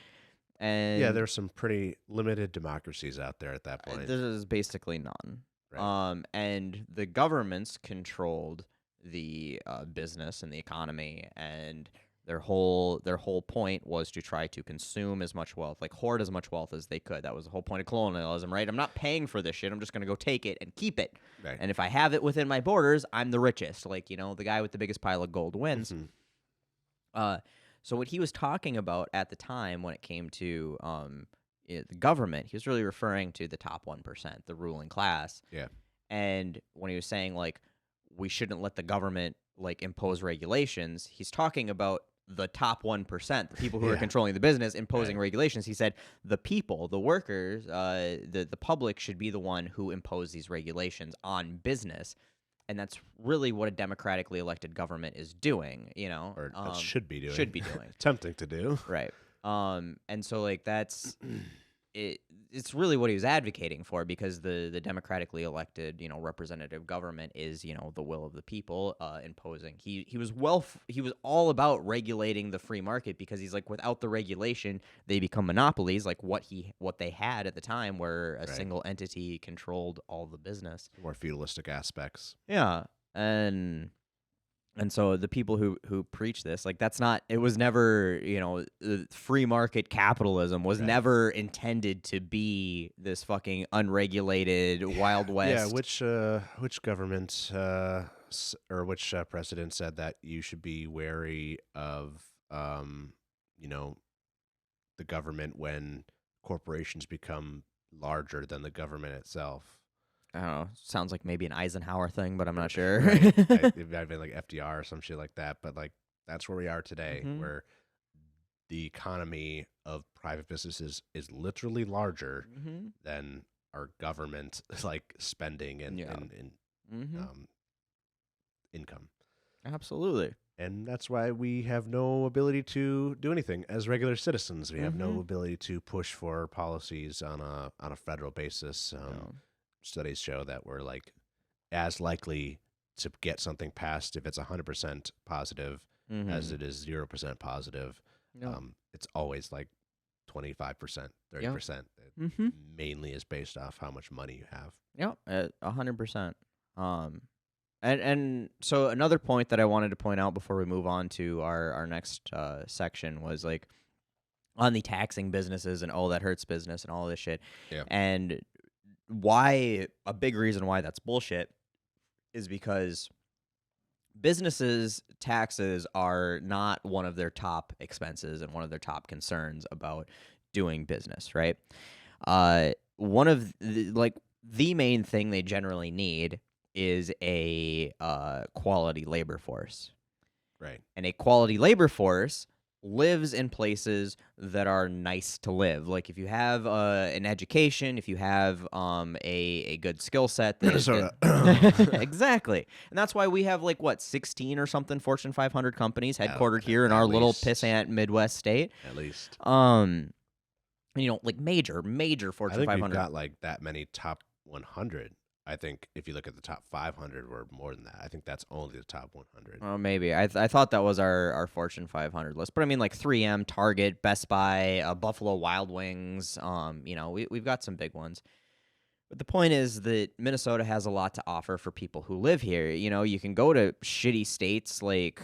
Yeah, and there's some pretty limited democracies out there at that point. there is basically none. Right. And the governments controlled the business and the economy, and their whole point was to try to consume as much wealth, like hoard as much wealth as they could. That was the whole point of colonialism, right? I'm not paying for this shit. I'm just gonna go take it and keep it. Right. And if I have it within my borders, I'm the richest. Like the guy with the biggest pile of gold wins. Mhm. Uh, so what he was talking about at the time when it came to the government, he was really referring to the top 1%, the ruling class. Yeah. And when he was saying like we shouldn't let the government like impose regulations, he's talking about the top 1%, the people who are Yeah. controlling the business, imposing Right. regulations. He said the people, the workers, the public should be the one who impose these regulations on business. And that's really what a democratically elected government is doing, Or should be doing. should be doing. Attempting to do. Right. And so like that's it. It's really what he was advocating for, because the democratically elected, representative government is, the will of the people, imposing. He was all about regulating the free market, because he's like, without the regulation, they become monopolies, like what they had at the time, where a Right. single entity controlled all the business. More feudalistic aspects. Yeah, and so the people who preach this, like, that's not, it was never, free market capitalism was Right. never intended to be this fucking unregulated Wild Yeah, West. which government or which president said that you should be wary of you know, the government when corporations become larger than the government itself. I don't know. Sounds like maybe an Eisenhower thing, but I'm not sure. Right. It might have been like FDR or some shit like that, but like that's where we are today, Mhm. where the economy of private businesses is literally larger Mhm. than our government like spending and Yeah. and Mhm. um, income. Absolutely. And that's why we have no ability to do anything as regular citizens. We have no Mhm. ability to push for policies on a federal basis. No. Studies show that we're like as likely to get something passed if it's 100% positive as Mhm. it is 0% positive. No. It's always like 25%, Yeah. 30%. It Mhm. mainly is based off how much money you have. Yeah. 100%. Um. And so another point that I wanted to point out before we move on to our next section was like on the taxing businesses and that hurts business and all this shit. Yeah. And why a big reason why that's bullshit is because businesses taxes are not one of their top expenses and one of their top concerns about doing business, right? One of the main thing they generally need is a quality labor force. Right. And a quality labor force lives in places that are nice to live. Like if you have an education, if you have a good skill set, Minnesota. exactly. And that's why we have like what 16 or something Fortune 500 companies headquartered here in at our little least. pissant Midwest state. At least. Like major I Fortune think 500. we've got like that many top 100. I think if you look at the top 500, we're more than that. I think that's only the top 100. Oh, maybe. I thought that was our Fortune 500 list, but I mean like 3M, Target, Best Buy, Buffalo Wild Wings. We've got some big ones. But the point is that Minnesota has a lot to offer for people who live here. You can go to shitty states like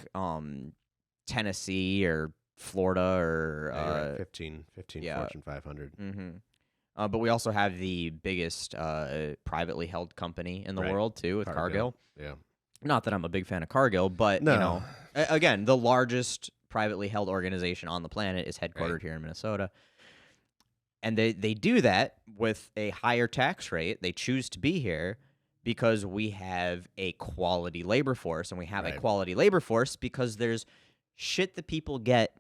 Tennessee or Florida or Yeah, you're right. 15 yeah. Fortune 500. Mm-hmm. But we also have the biggest privately held company in the Right. world too, with Cargill. Yeah. Not that I'm a big fan of Cargill, but No. Again, the largest privately held organization on the planet is headquartered Right. here in Minnesota. And they do that with a higher tax rate. They choose to be here because we have a quality labor force, and we have a Right. quality labor force because there's shit that people get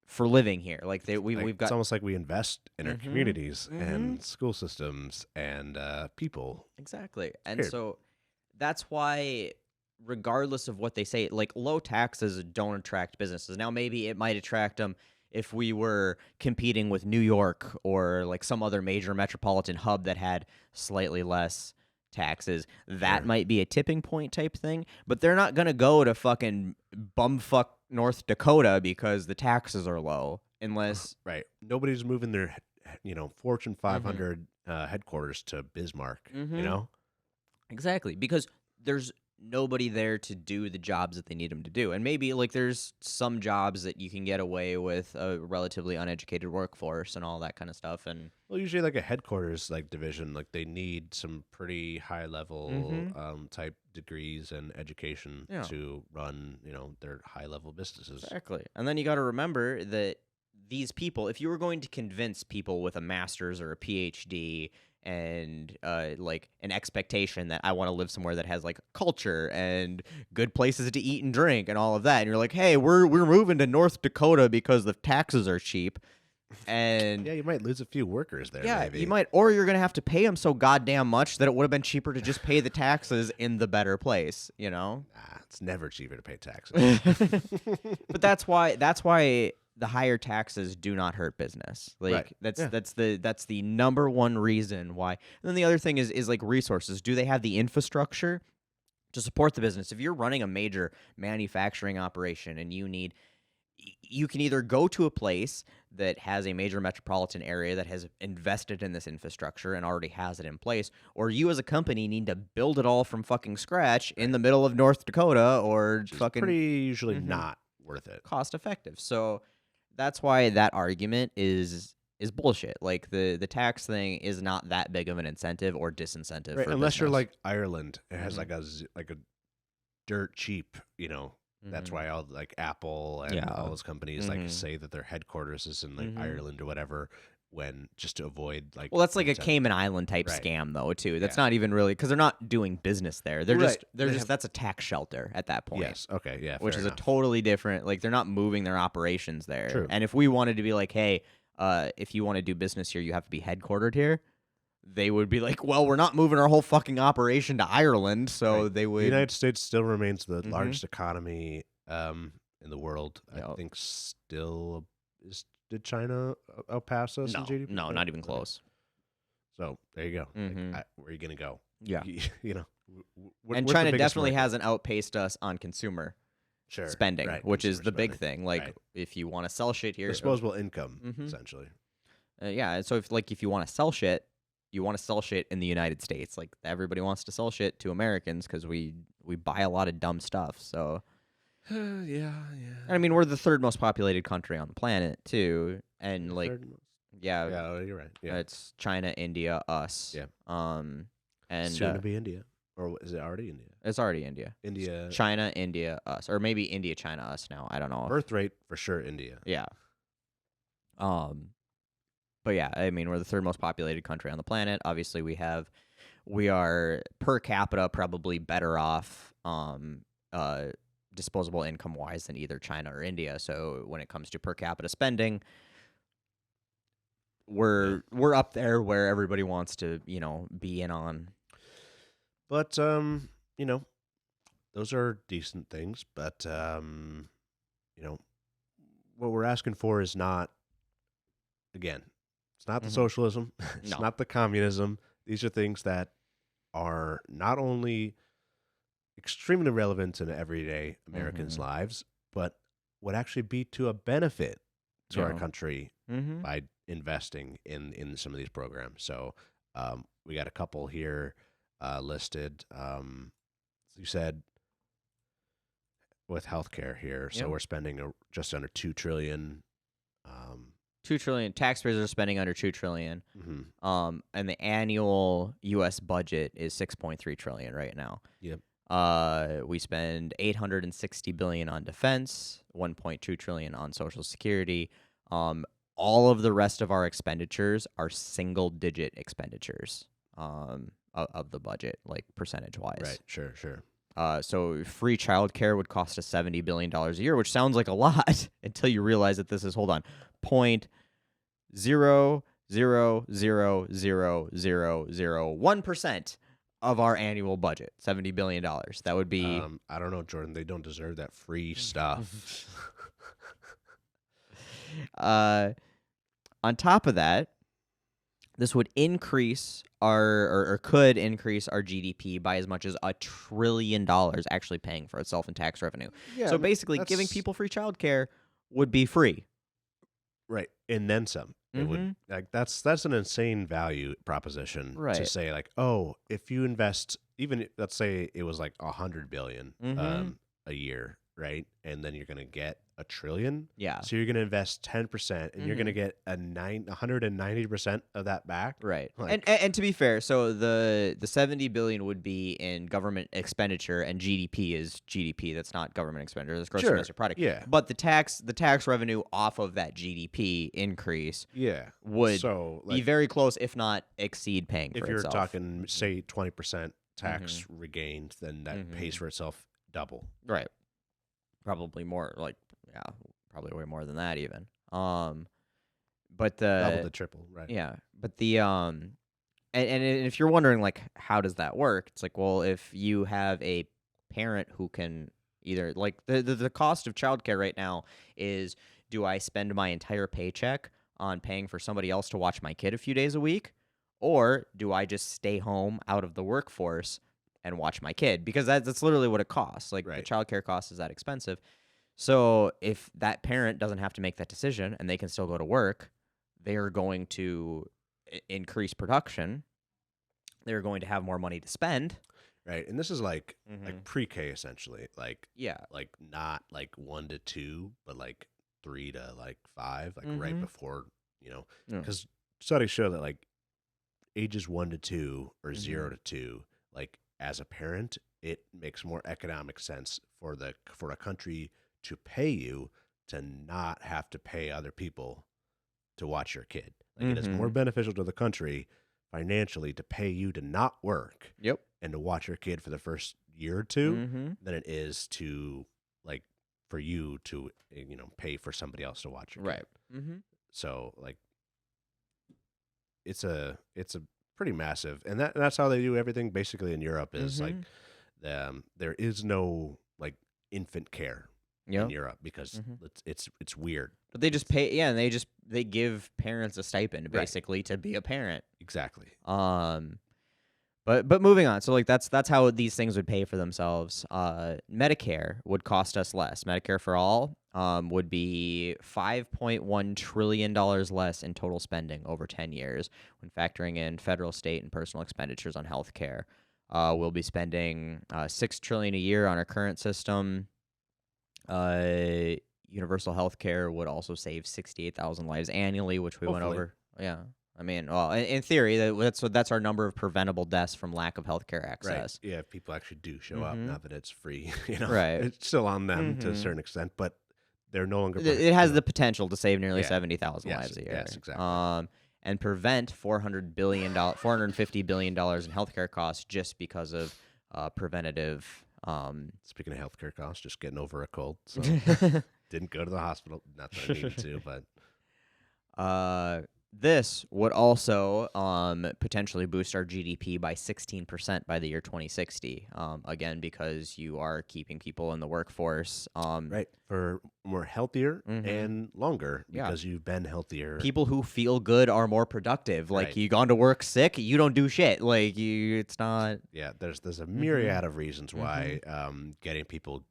for living here. Like Like, we've it's got. almost like we invest in our Mm-hmm. communities Mm-hmm. and school systems and people. Exactly. It's And weird. so that's why, regardless of what they say, like low taxes don't attract businesses. Now, maybe it might attract them if we were competing with New York or like some other major metropolitan hub that had slightly less taxes. That Sure. might be a tipping point type thing, but they're not going to go to fucking bumfuck North Dakota because the taxes are low unless. Right. Nobody's moving their, Fortune Mhm. 500 headquarters to Bismarck, you Mhm. know? Exactly, because there's nobody there to do the jobs that they need them to do. And maybe like there's some jobs that you can get away with a relatively uneducated workforce and all that kind of stuff. And Well, usually like a headquarters like division, like they need some pretty high level mhm. type degrees and education Yeah, to run, their high level businesses. exactly. And then you got to remember that these people, if you were going to convince people with a master's or a PhD and like an expectation that I want to live somewhere that has like culture and good places to eat and drink and all of that, and you're like, hey, we're moving to North Dakota because the taxes are cheap, and Yeah, you might lose a few workers there, yeah, you maybe. might, or you're gonna have to pay them so goddamn much that it would have been cheaper to just pay the taxes in the better place, you know. It's never cheaper to pay taxes. But that's why the higher taxes do not hurt business. Right. Like that's Yeah. that's the number one reason why. And then the other thing is like resources. Do they have the infrastructure to support the business? If you're running a major manufacturing operation and you can either go to a place that has a major metropolitan area that has invested in this infrastructure and already has it in place, or you as a company need to build it all from fucking scratch in Right. the middle of North Dakota or Which is fucking. pretty usually Mhm. not worth it. Cost effective. So that's why that argument is bullshit. Like the tax thing is not that big of an incentive or disincentive Right. for Unless you're business. like Ireland, it has Mhm. like a dirt cheap, That's Mhm. why all like Apple and Yeah. all those companies like Mhm. say that their headquarters is in like Mhm. Ireland or whatever, when just to avoid like Well, that's like a incentive. Cayman Island type Right. scam though too. That's Yeah. not even really because they're not doing business there. They're Right. just they're They just have that's a tax shelter at that point, yes. Okay. Yeah. which Fair is a enough. totally different. Like they're not moving their operations there. True. And if we wanted to be like, hey, if you want to do business here, you have to be headquartered here. They would be like, well, we're not moving our whole fucking operation to Ireland, so Right. they The would. United States still remains the Mm-hmm. largest economy in the world. I No, think still is. Did China outpass us in no, GDP? no, No. not even Okay. close. So there you go. Like, Mm-hmm. where are you gonna go? Yeah, and Where's the China biggest definitely market? hasn't outpaced us on consumer Sure. spending, Right. which is Consumer the big spending. thing. Like, Right. if you want to sell shit here, Disposable income, mm-hmm. essentially. Yeah. And so if you want to sell shit, you want to sell shit in the United States. Like everybody wants to sell shit to Americans because we buy a lot of dumb stuff. So Yeah. and I mean we're the third most populated country on the planet too, and The like third most. yeah, Yeah, you're right. Yeah. it's China, India, us. Yeah. And Soon to be India. Or is it already India? it's already India. It's India. China, India, us, or maybe India, China, us now. I don't know. Birth rate for sure, India. Yeah. Um. But yeah, I mean, we're the third most populated country on the planet. Obviously, we are per capita probably better off uh disposable income wise than either China or India. So when it comes to per capita spending, Yeah. we're up there where everybody wants to, be in on. But you know, those are decent things, but you know, what we're asking for is not again, it's not the Mhm. socialism, it's No. not the communism. These are things that are not only extremely relevant in everyday Americans' Mhm. lives, but would actually be to a benefit to our Yeah. country Mhm. by investing in some of these programs. So we got a couple here listed. You said with healthcare here, so Yep. we're spending just under 2 trillion. Um, 2 trillion taxpayers are spending under 2 trillion. mhm. And the annual U.S. budget is 6.3 trillion right now. Yep. We spend 860 billion on defense, 1.2 trillion on social security. Um, all of the rest of our expenditures are single-digit expenditures of the budget, like percentage-wise. Right. Sure. Sure. So free childcare would cost us $70 billion a year, which sounds like a lot until you realize that this is, hold on, 0.0000001% of our annual budget. $70 billion. That would be I don't know, Jordan. They don't deserve that free stuff. On top of that, this would increase or could increase our GDP by as much as $1 trillion, actually paying for itself in tax revenue. Yeah, So I mean, basically, giving people free childcare would be free. right, and then some. It would like that's an insane value proposition to Right. say like, oh, if you invest even let's say it was like 100 billion a year, right, and then you're gonna get $1 trillion. Yeah. So you're gonna invest 10%, and you're gonna get 190% of that back. Right. Like, And to be fair, so the 70 billion would be in government expenditure, and GDP is GDP. That's not government expenditure. That's gross Sure, domestic product. yeah. But the tax revenue off of that GDP increase yeah, would so be like very close, if not exceed paying if for you're itself. talking say 20% tax regained, then that pays for itself double. Right. Probably more, like, yeah, probably way more than that even. But Double to triple, right? yeah, but and if you're wondering, like, how does that work? It's like, well, if you have a parent who can either, like, the cost of childcare right now is, do I spend my entire paycheck on paying for somebody else to watch my kid a few days a week, or do I just stay home out of the workforce and watch my kid? Because that's literally what it costs. Like, Right. the childcare cost is that expensive. So if that parent doesn't have to make that decision and they can still go to work, they are going to increase production. They're going to have more money to spend. Right, and this is like pre-K essentially, like Yeah. like not like 1 to 2, but like 3 to like 5, like right before, Yeah. because studies show that like ages 1 to 2 or 0 to 2, like as a parent, it makes more economic sense for a country to pay you to not have to pay other people to watch your kid. Like it is more beneficial to the country financially to pay you to not work Yep. and to watch your kid for the first year or two Mm-hmm. than it is to like for you to pay for somebody else to watch your kid. Right. Mm-hmm. So like it's a pretty massive, and that's how they do everything basically in Europe is like there is no like infant care in Europe because it's weird. But they just pay, yeah, and they give parents a stipend basically to be a parent. Exactly. But moving on. So like that's how these things would pay for themselves. Medicare would cost us less. Medicare for all would be $5.1 trillion less in total spending over 10 years when factoring in federal, state, and personal expenditures on healthcare. We'll be spending $6 trillion a year on our current system. Universal health care would also save 68,000 lives annually, which we went over. Yeah. I mean, well, in theory, that's our number of preventable deaths from lack of healthcare access. Right. Yeah, if people actually do show up, now that it's free, Right. it's still on them to a certain extent, but they're no longer. It has the potential to save nearly 70,000 Yes, lives a year. yes, exactly. And prevent $450 billion in healthcare costs just because of preventative. Speaking of healthcare costs, just getting over a cold, so didn't go to the hospital. Not that I needed to, but this would also potentially boost our GDP by 16% by the year 2060. Again, because you are keeping people in the workforce. Right, for more healthier and longer because you've been healthier. People who feel good are more productive. Like you gone to work sick, you don't do shit. Like it's not. Yeah, there's a myriad of reasons why getting people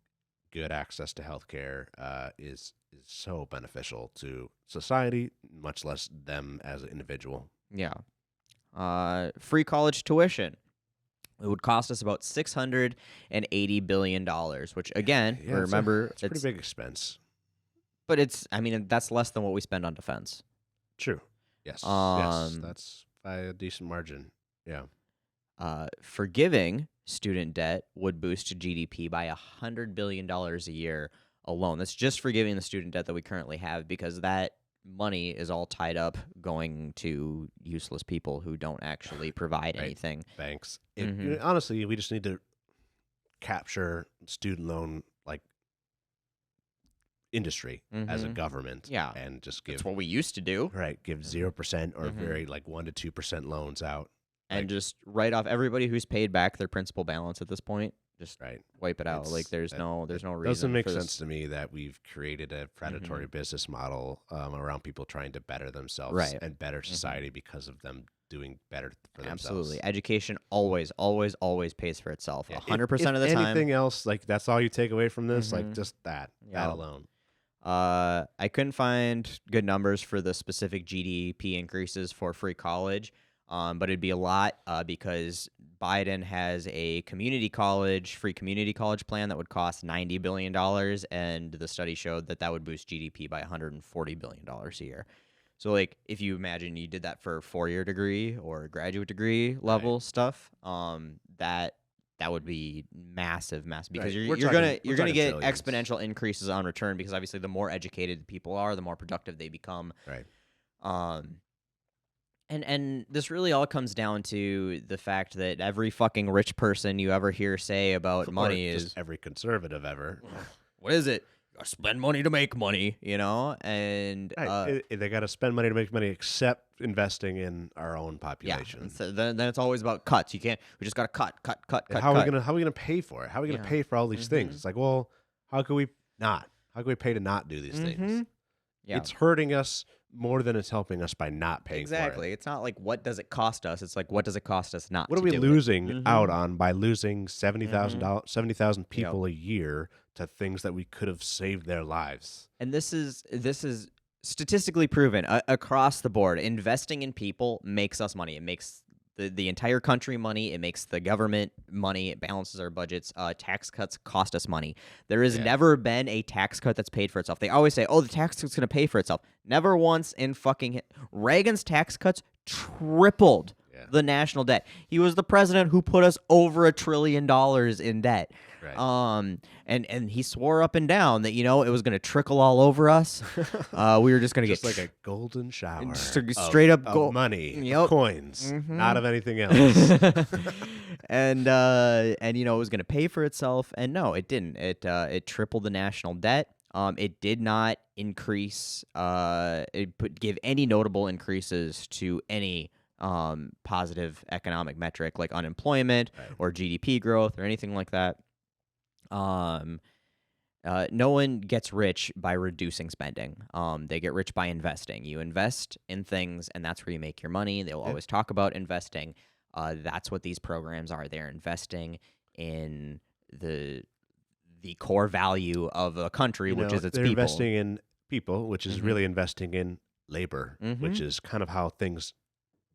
good access to healthcare is so beneficial to society, much less them as an individual. Yeah. Free college tuition. It would cost us about $680 billion, which again, remember, it's a pretty big expense. But that's less than what we spend on defense. True. Yes. Yes. That's by a decent margin. Yeah. Forgiving student debt would boost GDP by $100 billion a year alone. That's just forgiving the student debt that we currently have, because that money is all tied up going to useless people who don't actually provide anything. Banks. Honestly, we just need to capture student loan like industry as a government, Yeah. and just That's give what we used to do. give 0% or very like 1 to 2% loans out, And like, just write off everybody who's paid back their principal balance at this point. Just right. wipe it out. Like there's It no doesn't reason make for sense this. to me that we've created a predatory business model around people trying to better themselves Right. and better society because of them doing better for themselves. Absolutely. Education always, always, always pays for itself. Yeah, 100% of the anything time. else, like that's all you take away from this, like just that Yeah. alone. I couldn't find good numbers for the specific GDP increases for free college, but it'd be a lot because Biden has a free community college plan that would cost $90 billion, and the study showed that would boost GDP by $140 billion a year. So, like, if you imagine you did that for a 4-year degree or graduate degree level stuff, that would be massive because Right. you're gonna get trillions. exponential increases on return because obviously the more educated people are, the more productive they become. Right. And this really all comes down to the fact that every fucking rich person you ever hear say about money Or just is every conservative ever. what is it? You gotta spend money to make money, you know? And They got to spend money to make money, except investing in our own population. yeah, so then it's always about cuts. We just gotta cut. How are we gonna pay for it? How are we gonna Yeah. pay for all these things? It's like, well, how can we not? How can we pay to not do these things? Yeah. It's hurting us more than it's helping us by not paying for it. Exactly. It's not like what does it cost us? It's like what does it cost us not What to are we do it? losing out on by losing $70,000 people a year to things that we could have saved their lives? And this is statistically proven across the board. Investing in people makes us money. It makes the entire country money. It makes the government money. It balances our budgets. Tax cuts cost us money. There has never been a tax cut that's paid for itself. They always say, oh, the tax cut's going to pay for itself. Never once in fucking Reagan's tax cuts tripled the national debt. He was the president who put us over $1 trillion in debt. Right. And he swore up and down that it was going to trickle all over us. We were just going to Just get like a golden shower, just straight up of money, Yep. of coins, not of anything else. and it was going to pay for itself, and no, it didn't. It tripled the national debt. It did not increase. Give any notable increases to any positive economic metric like unemployment or GDP growth or anything like that. No one gets rich by reducing spending. They get rich by investing. You invest in things, and that's where you make your money. They'll always talk about investing. That's what these programs are. They're investing in the core value of a country, which is its they're people. investing in people, which is really investing in labor, which is kind of how things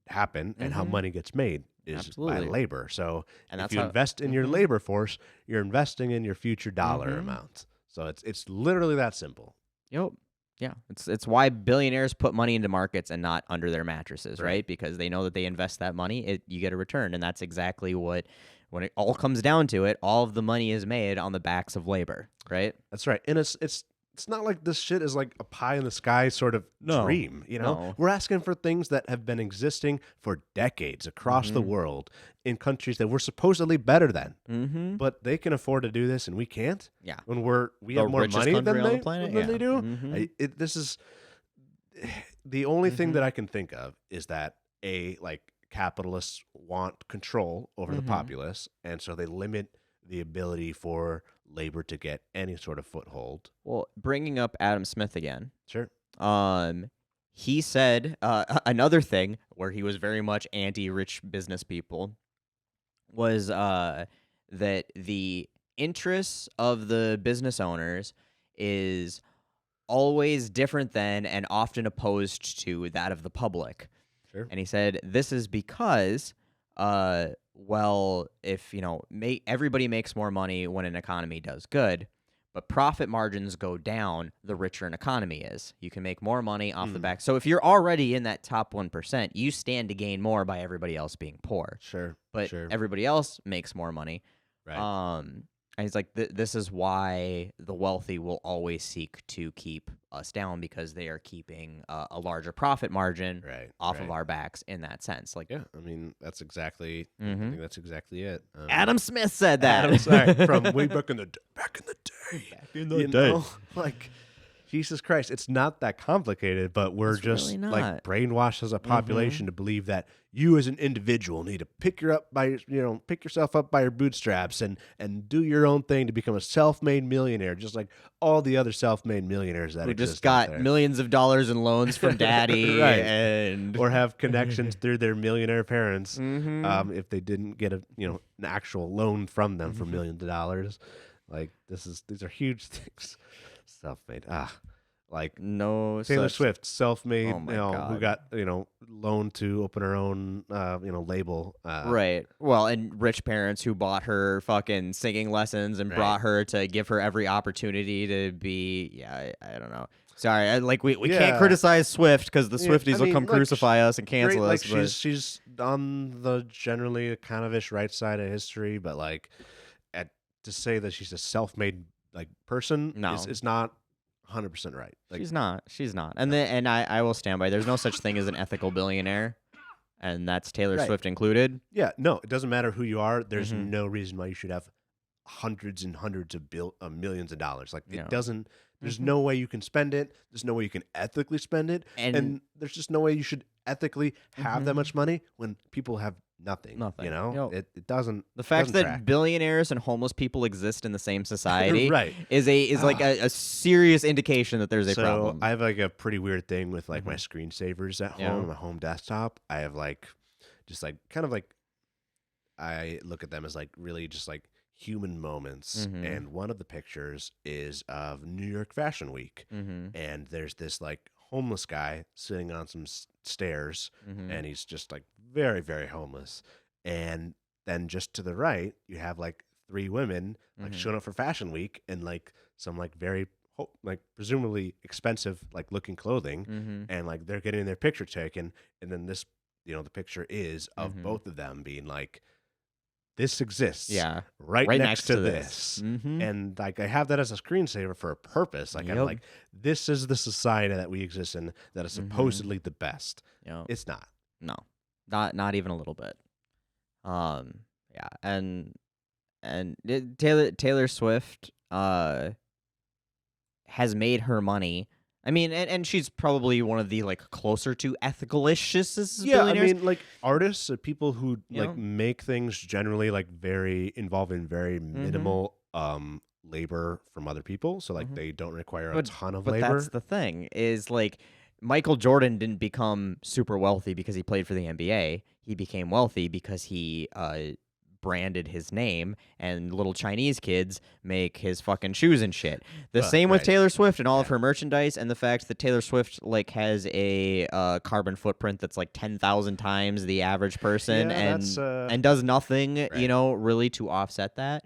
happen and how money gets made is by labor. So if you invest in your labor force, you're investing in your future dollar amount. So it's literally that simple. Yep. Yeah. It's why billionaires put money into markets and not under their mattresses, right? Because they know that they invest that money, you get a return, and that's exactly what. When it all comes down to it, all of the money is made on the backs of labor, right? That's right. And it's not like this shit is like a pie in the sky sort of dream, No. We're asking for things that have been existing for decades across the world in countries that we're supposedly better than. But they can afford to do this and we can't. Yeah. When we have more richest money country than on the they planet? than they Yeah. do. This is the only thing that I can think of is that capitalists want control over the populace, and so they limit the ability for labor to get any sort of foothold. Well, bringing up Adam Smith again. Sure. He said another thing where he was very much anti-rich business people was that the interests of the business owners is always different than and often opposed to that of the public. Sure. And he said this is because if everybody makes more money when an economy does good, but profit margins go down the richer an economy is. You can make more money off the back. So if you're already in that top 1%, you stand to gain more by everybody else being poor. Sure. But everybody else makes more money. Right. And he's like, this is why the wealthy will always seek to keep us down because they are keeping a larger profit margin Right. off of Right. our backs in that sense. Like, Yeah. I mean, that's exactly. I hmm think that's exactly it. Adam Smith said that. Adam, sorry, from way back in the day. Back in You know, like Jesus Christ, it's not that complicated, but we're It's really just like not. brainwashed as a hmm population to believe that you as an individual need to pick yourself up by your bootstraps and do your own thing to become a self-made millionaire, just like all the other self-made millionaires that Who just exist out got there. millions of dollars in loans from daddy Right. and Or have connections through their millionaire parents, hmm if they didn't get an actual loan from them for millions of dollars. Like these are huge things. Self-made. Like no Taylor such. Swift, self-made, Oh my who god. got loan to open her own label. Right. Well, and rich parents who bought her fucking singing lessons and Right. brought her to give her every opportunity to be. Yeah, I don't know. Sorry, we can't Yeah. criticize Swift because the Yeah, I Swifties will mean, come like, crucify us and great. cancel Like us. But she's on the generally kind of ish right side of history, but like at to say that she's a self-made like person is no, it's not 100% right. Like she's not. She's not. And I will stand by. There's no such thing as an ethical billionaire, and that's Taylor right. Swift included. Yeah, no, it doesn't matter who you are. There's hmm no reason why you should have hundreds and hundreds of millions of dollars. Like it No. doesn't. There's hmm no way you can spend it. There's no way you can ethically spend it, And and there's just no way you should ethically have that mhm, much money when people have nothing. nothing. It doesn't. The fact that track. billionaires and homeless people exist in the same society Right. is like Ah. a serious indication that there's a So problem. I have like a pretty weird thing with like my Mhm. screensavers at Yeah. home, my home desktop. I have like just like kind of like I look at them as like really just like human moments. Mhm. And one of the pictures is of New York Fashion Week. Mhm. And there's this like homeless guy sitting on some stairs, Mhm. and he's just like very, very homeless. And then just to the right, you have like three women like Mhm. showing up for Fashion Week and like some like very like presumably expensive like looking clothing, Mhm. and like they're getting their picture taken, and then this the picture is of Mhm. both of them being like, this exists Yeah. right Right next next to to this. this. Mhm. And like I have that as a screensaver for a purpose. Like I'm Yep. like, this is the society that we exist in that is Mhm. supposedly the best. Yep. It's not. No. Not even a little bit. Yeah, and Taylor Swift has made her money. I mean, and she's probably one of the like closer to ethical-ish Yeah, I billionaires. mean, like artists, people who You like know? make things generally like very involved in very Mhm. minimal labor from other people, so like Mhm. they don't require a But ton of but that's labor. the thing is like Michael Jordan didn't become super wealthy because he played for the NBA. He became wealthy because he branded his name and little Chinese kids make his fucking shoes and shit. The same with Right. Taylor Swift and all of Yeah. her merchandise and the fact that Taylor Swift like has a carbon footprint that's like 10,000 times the average person Yeah, that's and does nothing, right. really to offset that.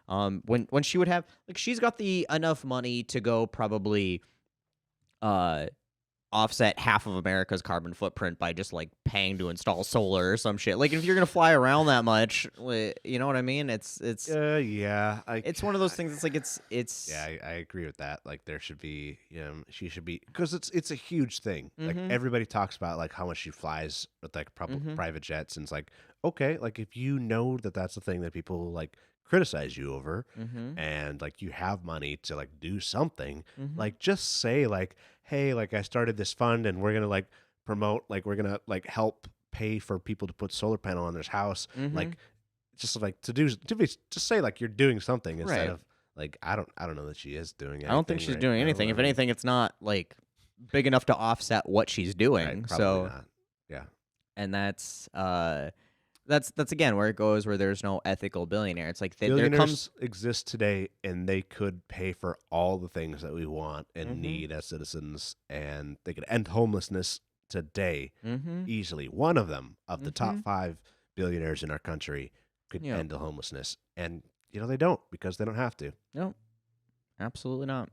When she would have like she's got the enough money to go probably uh offset half of America's carbon footprint by just like paying to install solar or some shit. Like if you're gonna fly around that much, you know what I mean? Yeah, It's one of those things. It's like it's yeah, I agree with that. Like there should be, she should be because it's a huge thing. Like Mhm. everybody talks about like how much she flies with like Mhm. private jets, and it's like okay, like if you know that that's the thing that people like criticize you over, Mhm. and like you have money to like do something, Mhm. like just say like, hey, like I started this fund and we're gonna like promote, like we're gonna like help pay for people to put solar panel on their house, Mhm. like just like just say like you're doing something instead Right. of like I don't know that she is doing anything. I don't think she's right doing now. anything. I If mean, anything, it's not like big enough to offset what she's doing. right, probably So not. Yeah, and that's again where it goes where there's no ethical billionaire. It's like there billionaires comes exist today, and they could pay for all the things that we want and Mhm. need as citizens, and they could end homelessness today Mhm. easily. One of them, of the top Mhm. 5 billionaires in our country, could Yeah. end the homelessness, and they don't because they don't have to. No. Absolutely not.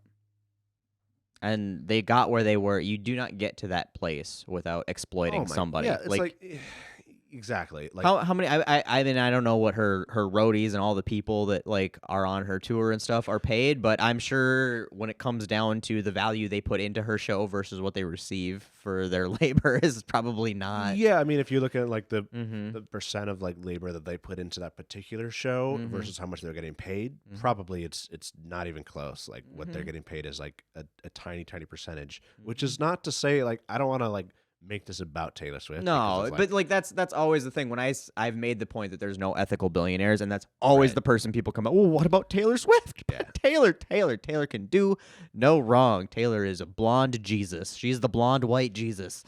And they got where they were. You do not get to that place without Oh exploiting my, yeah, somebody. it's Like, like exactly. Like, How many? I mean, I don't know what her roadies and all the people that like are on her tour and stuff are paid, but I'm sure when it comes down to the value they put into her show versus what they receive for their labor is probably not. yeah, I mean, if you look at like Mm-hmm. the percent of like labor that they put into that particular show Mm-hmm. versus how much they're getting paid, Mm-hmm. probably it's not even close. Like what they're Mm-hmm. getting paid is like a tiny percentage, which Mm-hmm. is not to say like I don't want to like make this about Taylor Swift because No, it's like but like that's always the thing. When I've made the point that there's no ethical billionaires, and that's always right, the person people come out. Well, what about Taylor Swift? yeah. Taylor can do no wrong. Taylor is a blonde Jesus. She's the blonde white Jesus.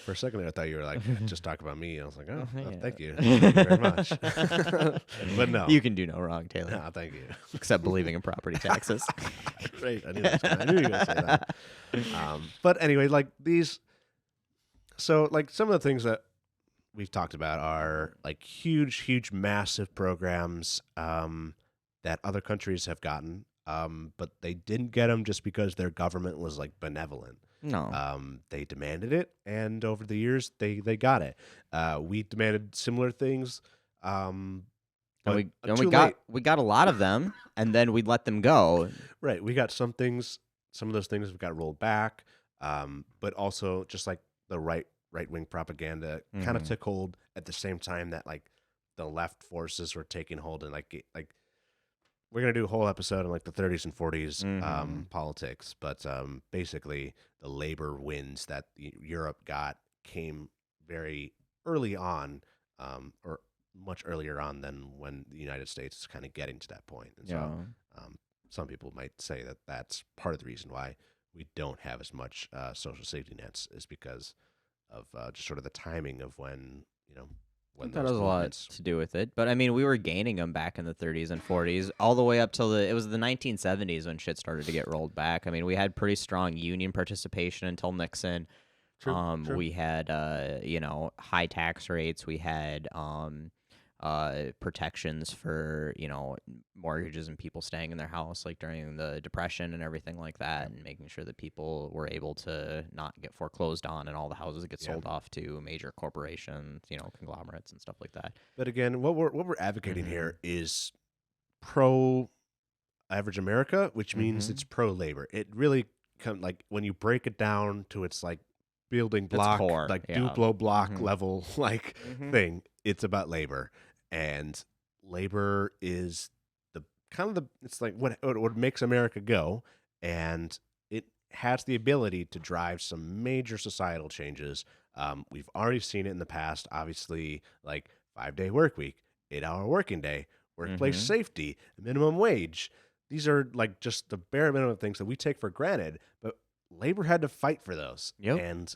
For a second there, I thought you were like just talk about me. I was like, oh, well, Yeah. thank you very much. But no, You can do no wrong, Taylor, no, thank you. except believing in property taxes. Right, I knew you were gonna say that. But anyway, like these. So, like, some of the things that we've talked about are like huge, massive programs that other countries have gotten, but they didn't get them just because their government was like benevolent. No. They demanded it, and over the years, they got it. We demanded similar things, And but we too late. got a lot of them, and then we let them go. Right, we got some things. Some of those things got rolled back, but also just like the right wing propaganda kind of Hmm. took hold at the same time that like the left forces were taking hold, and like we're gonna do a whole episode on like the 30s and 40s Hmm. politics, but basically the labor wins that Europe got came very early on, or much earlier on than when the United States is kind of getting to that point, and so Yeah. um, some people might say that that's part of the reason why we don't have as much social safety nets is because of just sort of the timing of when I think that those has a lot movements. to do with it. But I mean, we were gaining them back in the 30s and 40s, all the way up till it was the 1970s when shit started to get rolled back. I mean, we had pretty strong union participation until Nixon. True. We had high tax rates. We had protections for mortgages and people staying in their house like during the Depression and everything like that, Yep. and making sure that people were able to not get foreclosed on and all the houses get Yeah. sold off to major corporations, conglomerates and stuff like that. But again, what we're advocating Mm-hmm. here is pro average America, which means Mm-hmm. it's pro labor. It really like when you break it down to its like building That's block, core, like yeah. Duplo block Mm-hmm. level like Mm-hmm. thing. It's about labor, and labor is the kind of the it's like what makes America go, and it has the ability to drive some major societal changes. We've already seen it in the past, obviously, like 5-day work week, 8-hour working day, workplace Mm-hmm. safety, minimum wage. These are like just the bare minimum things that we take for granted, but labor had to fight for those. Yep. And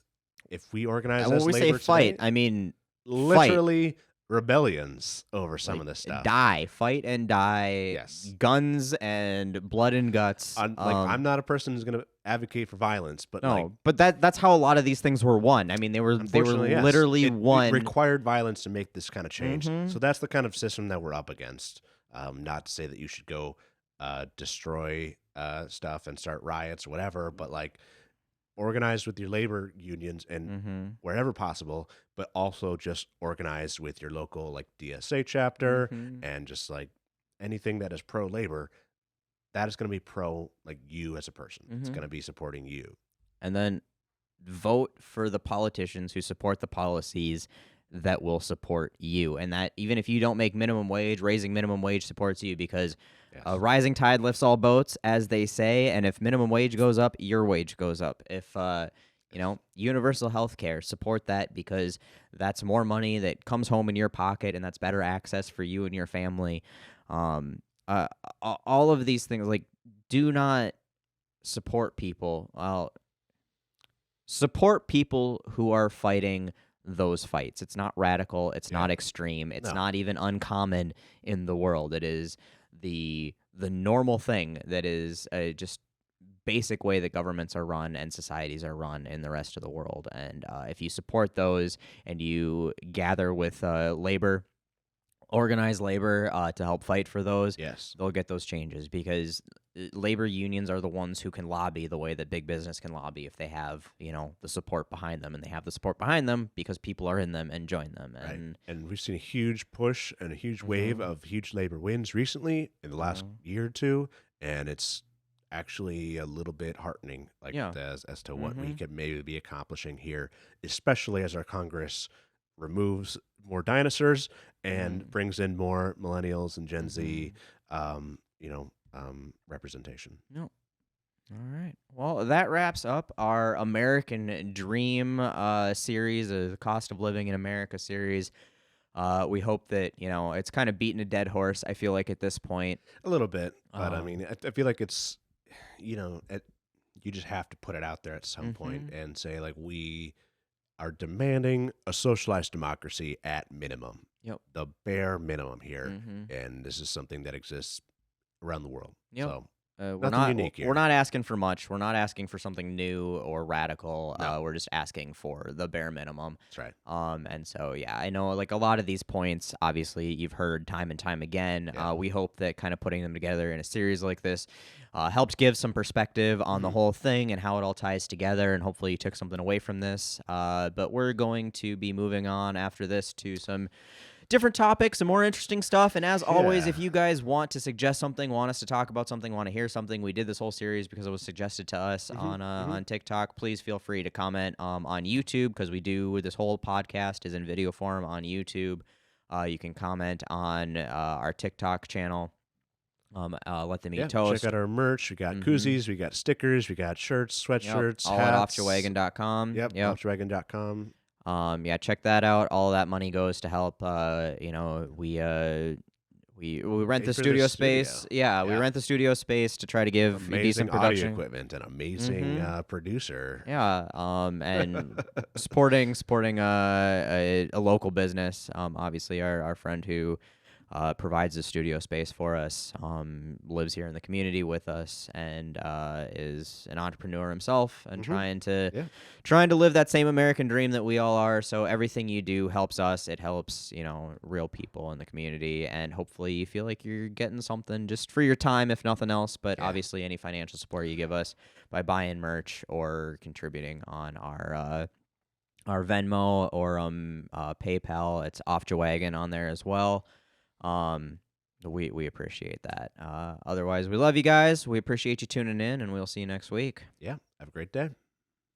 if we organize And when as we say labor fight, today, I mean fight. literally rebellions over some Like of this stuff. fight and die, Yes. guns and blood and guts. I'm not a person who's going to advocate for violence, but like No, but that's how a lot of these things were won. I mean, they were unfortunately, yes, literally it won. required violence to make this kind of change. Mm-hmm. So that's the kind of system that we're up against. Not to say that you should go destroy stuff and start riots or whatever, but like organize with your labor unions and Mm-hmm. wherever possible, but also just organize with your local like DSA chapter Mm-hmm. and just like anything that is pro labor. That is going to be pro like you as a person. It's Mm-hmm. going to be supporting you. And then vote for the politicians who support the policies that will support you. And that even if you don't make minimum wage, raising minimum wage supports you because Yes. a rising tide lifts all boats, as they say. And if minimum wage goes up, your wage goes up. If universal health care, support that because that's more money that comes home in your pocket, and that's better access for you and your family. Um, all of these things, like, do not support people. Well, support people who are fighting those fights. It's not radical. It's Yeah. not extreme. It's No. not even uncommon in the world. It is the normal thing that is just basic way that governments are run and societies are run in the rest of the world. And if you support those and you gather with organized labor to help fight for those, Yes. they'll get those changes because labor unions are the ones who can lobby the way that big business can lobby if they have, the support behind them, and they have the support behind them because people are in them and join them. Right. And And we've seen a huge push and a huge wave mhm, of huge labor wins recently in the last mhm, year or two, and it's actually a little bit heartening, like yeah, as to what we mhm, could maybe be accomplishing here, especially as our Congress removes more dinosaurs and mhm, brings in more millennials and Gen Z, mhm. representation. Yep. All right. Well, that wraps up our American Dream series, the Cost of Living in America series. We hope that it's kind of beating a dead horse. I feel like at this point. A little bit, but I mean, Um. I feel like it's you just have to put it out there at some point Mhm. and say like we are demanding a socialized democracy at minimum, Yep. the bare minimum here, Mhm. and this is something that exists around the world. Yep. So We're nothing not unique we're here. not asking for much. We're not asking for something new or radical. No, We're just asking for the bare minimum. that's right. And so yeah, I know like a lot of these points, obviously you've heard time and time again. Yeah. We hope that kind of putting them together in a series like this helps give some perspective on the Mhm. whole thing and how it all ties together. And hopefully you took something away from this. But we're going to be moving on after this to some different topics, some more interesting stuff. And as always, Yeah. if you guys want to suggest something, want us to talk about something, want to hear something, we did this whole series because it was suggested to us Hmm. Hmm. on TikTok. Please feel free to comment on YouTube because we do this whole podcast is in video form on YouTube. You can comment on our TikTok channel. Let them eat Yeah. Check toast. out our merch. We got Mm-hmm. koozies, we got stickers, we got shirts, Yep. sweatshirts, All at hats. offyourwagon.com. Yep. Yep. Offdragon.com. Yeah, check that out. All that money goes to help. We rent Pay the for the studio space. studio. Yeah, we Yeah. rent the studio space to try to give a Amazing decent audio production. equipment and amazing Mm-hmm. producer. Yeah. And supporting a local business. Obviously our friend who provides the studio space for us, lives here in the community with us, and is an entrepreneur himself, and Hmm. Yeah. trying to live that same American dream that we all are. So everything you do helps us. It helps, real people in the community, and hopefully you feel like you're getting something just for your time, if nothing else. But Yeah. obviously, any financial support you give us by buying merch or contributing on our Venmo or PayPal, it's off Wagon on there as well. Um, we appreciate that. Otherwise, we love you guys. We appreciate you tuning in, and we'll see you next week. Yeah. Have a great day.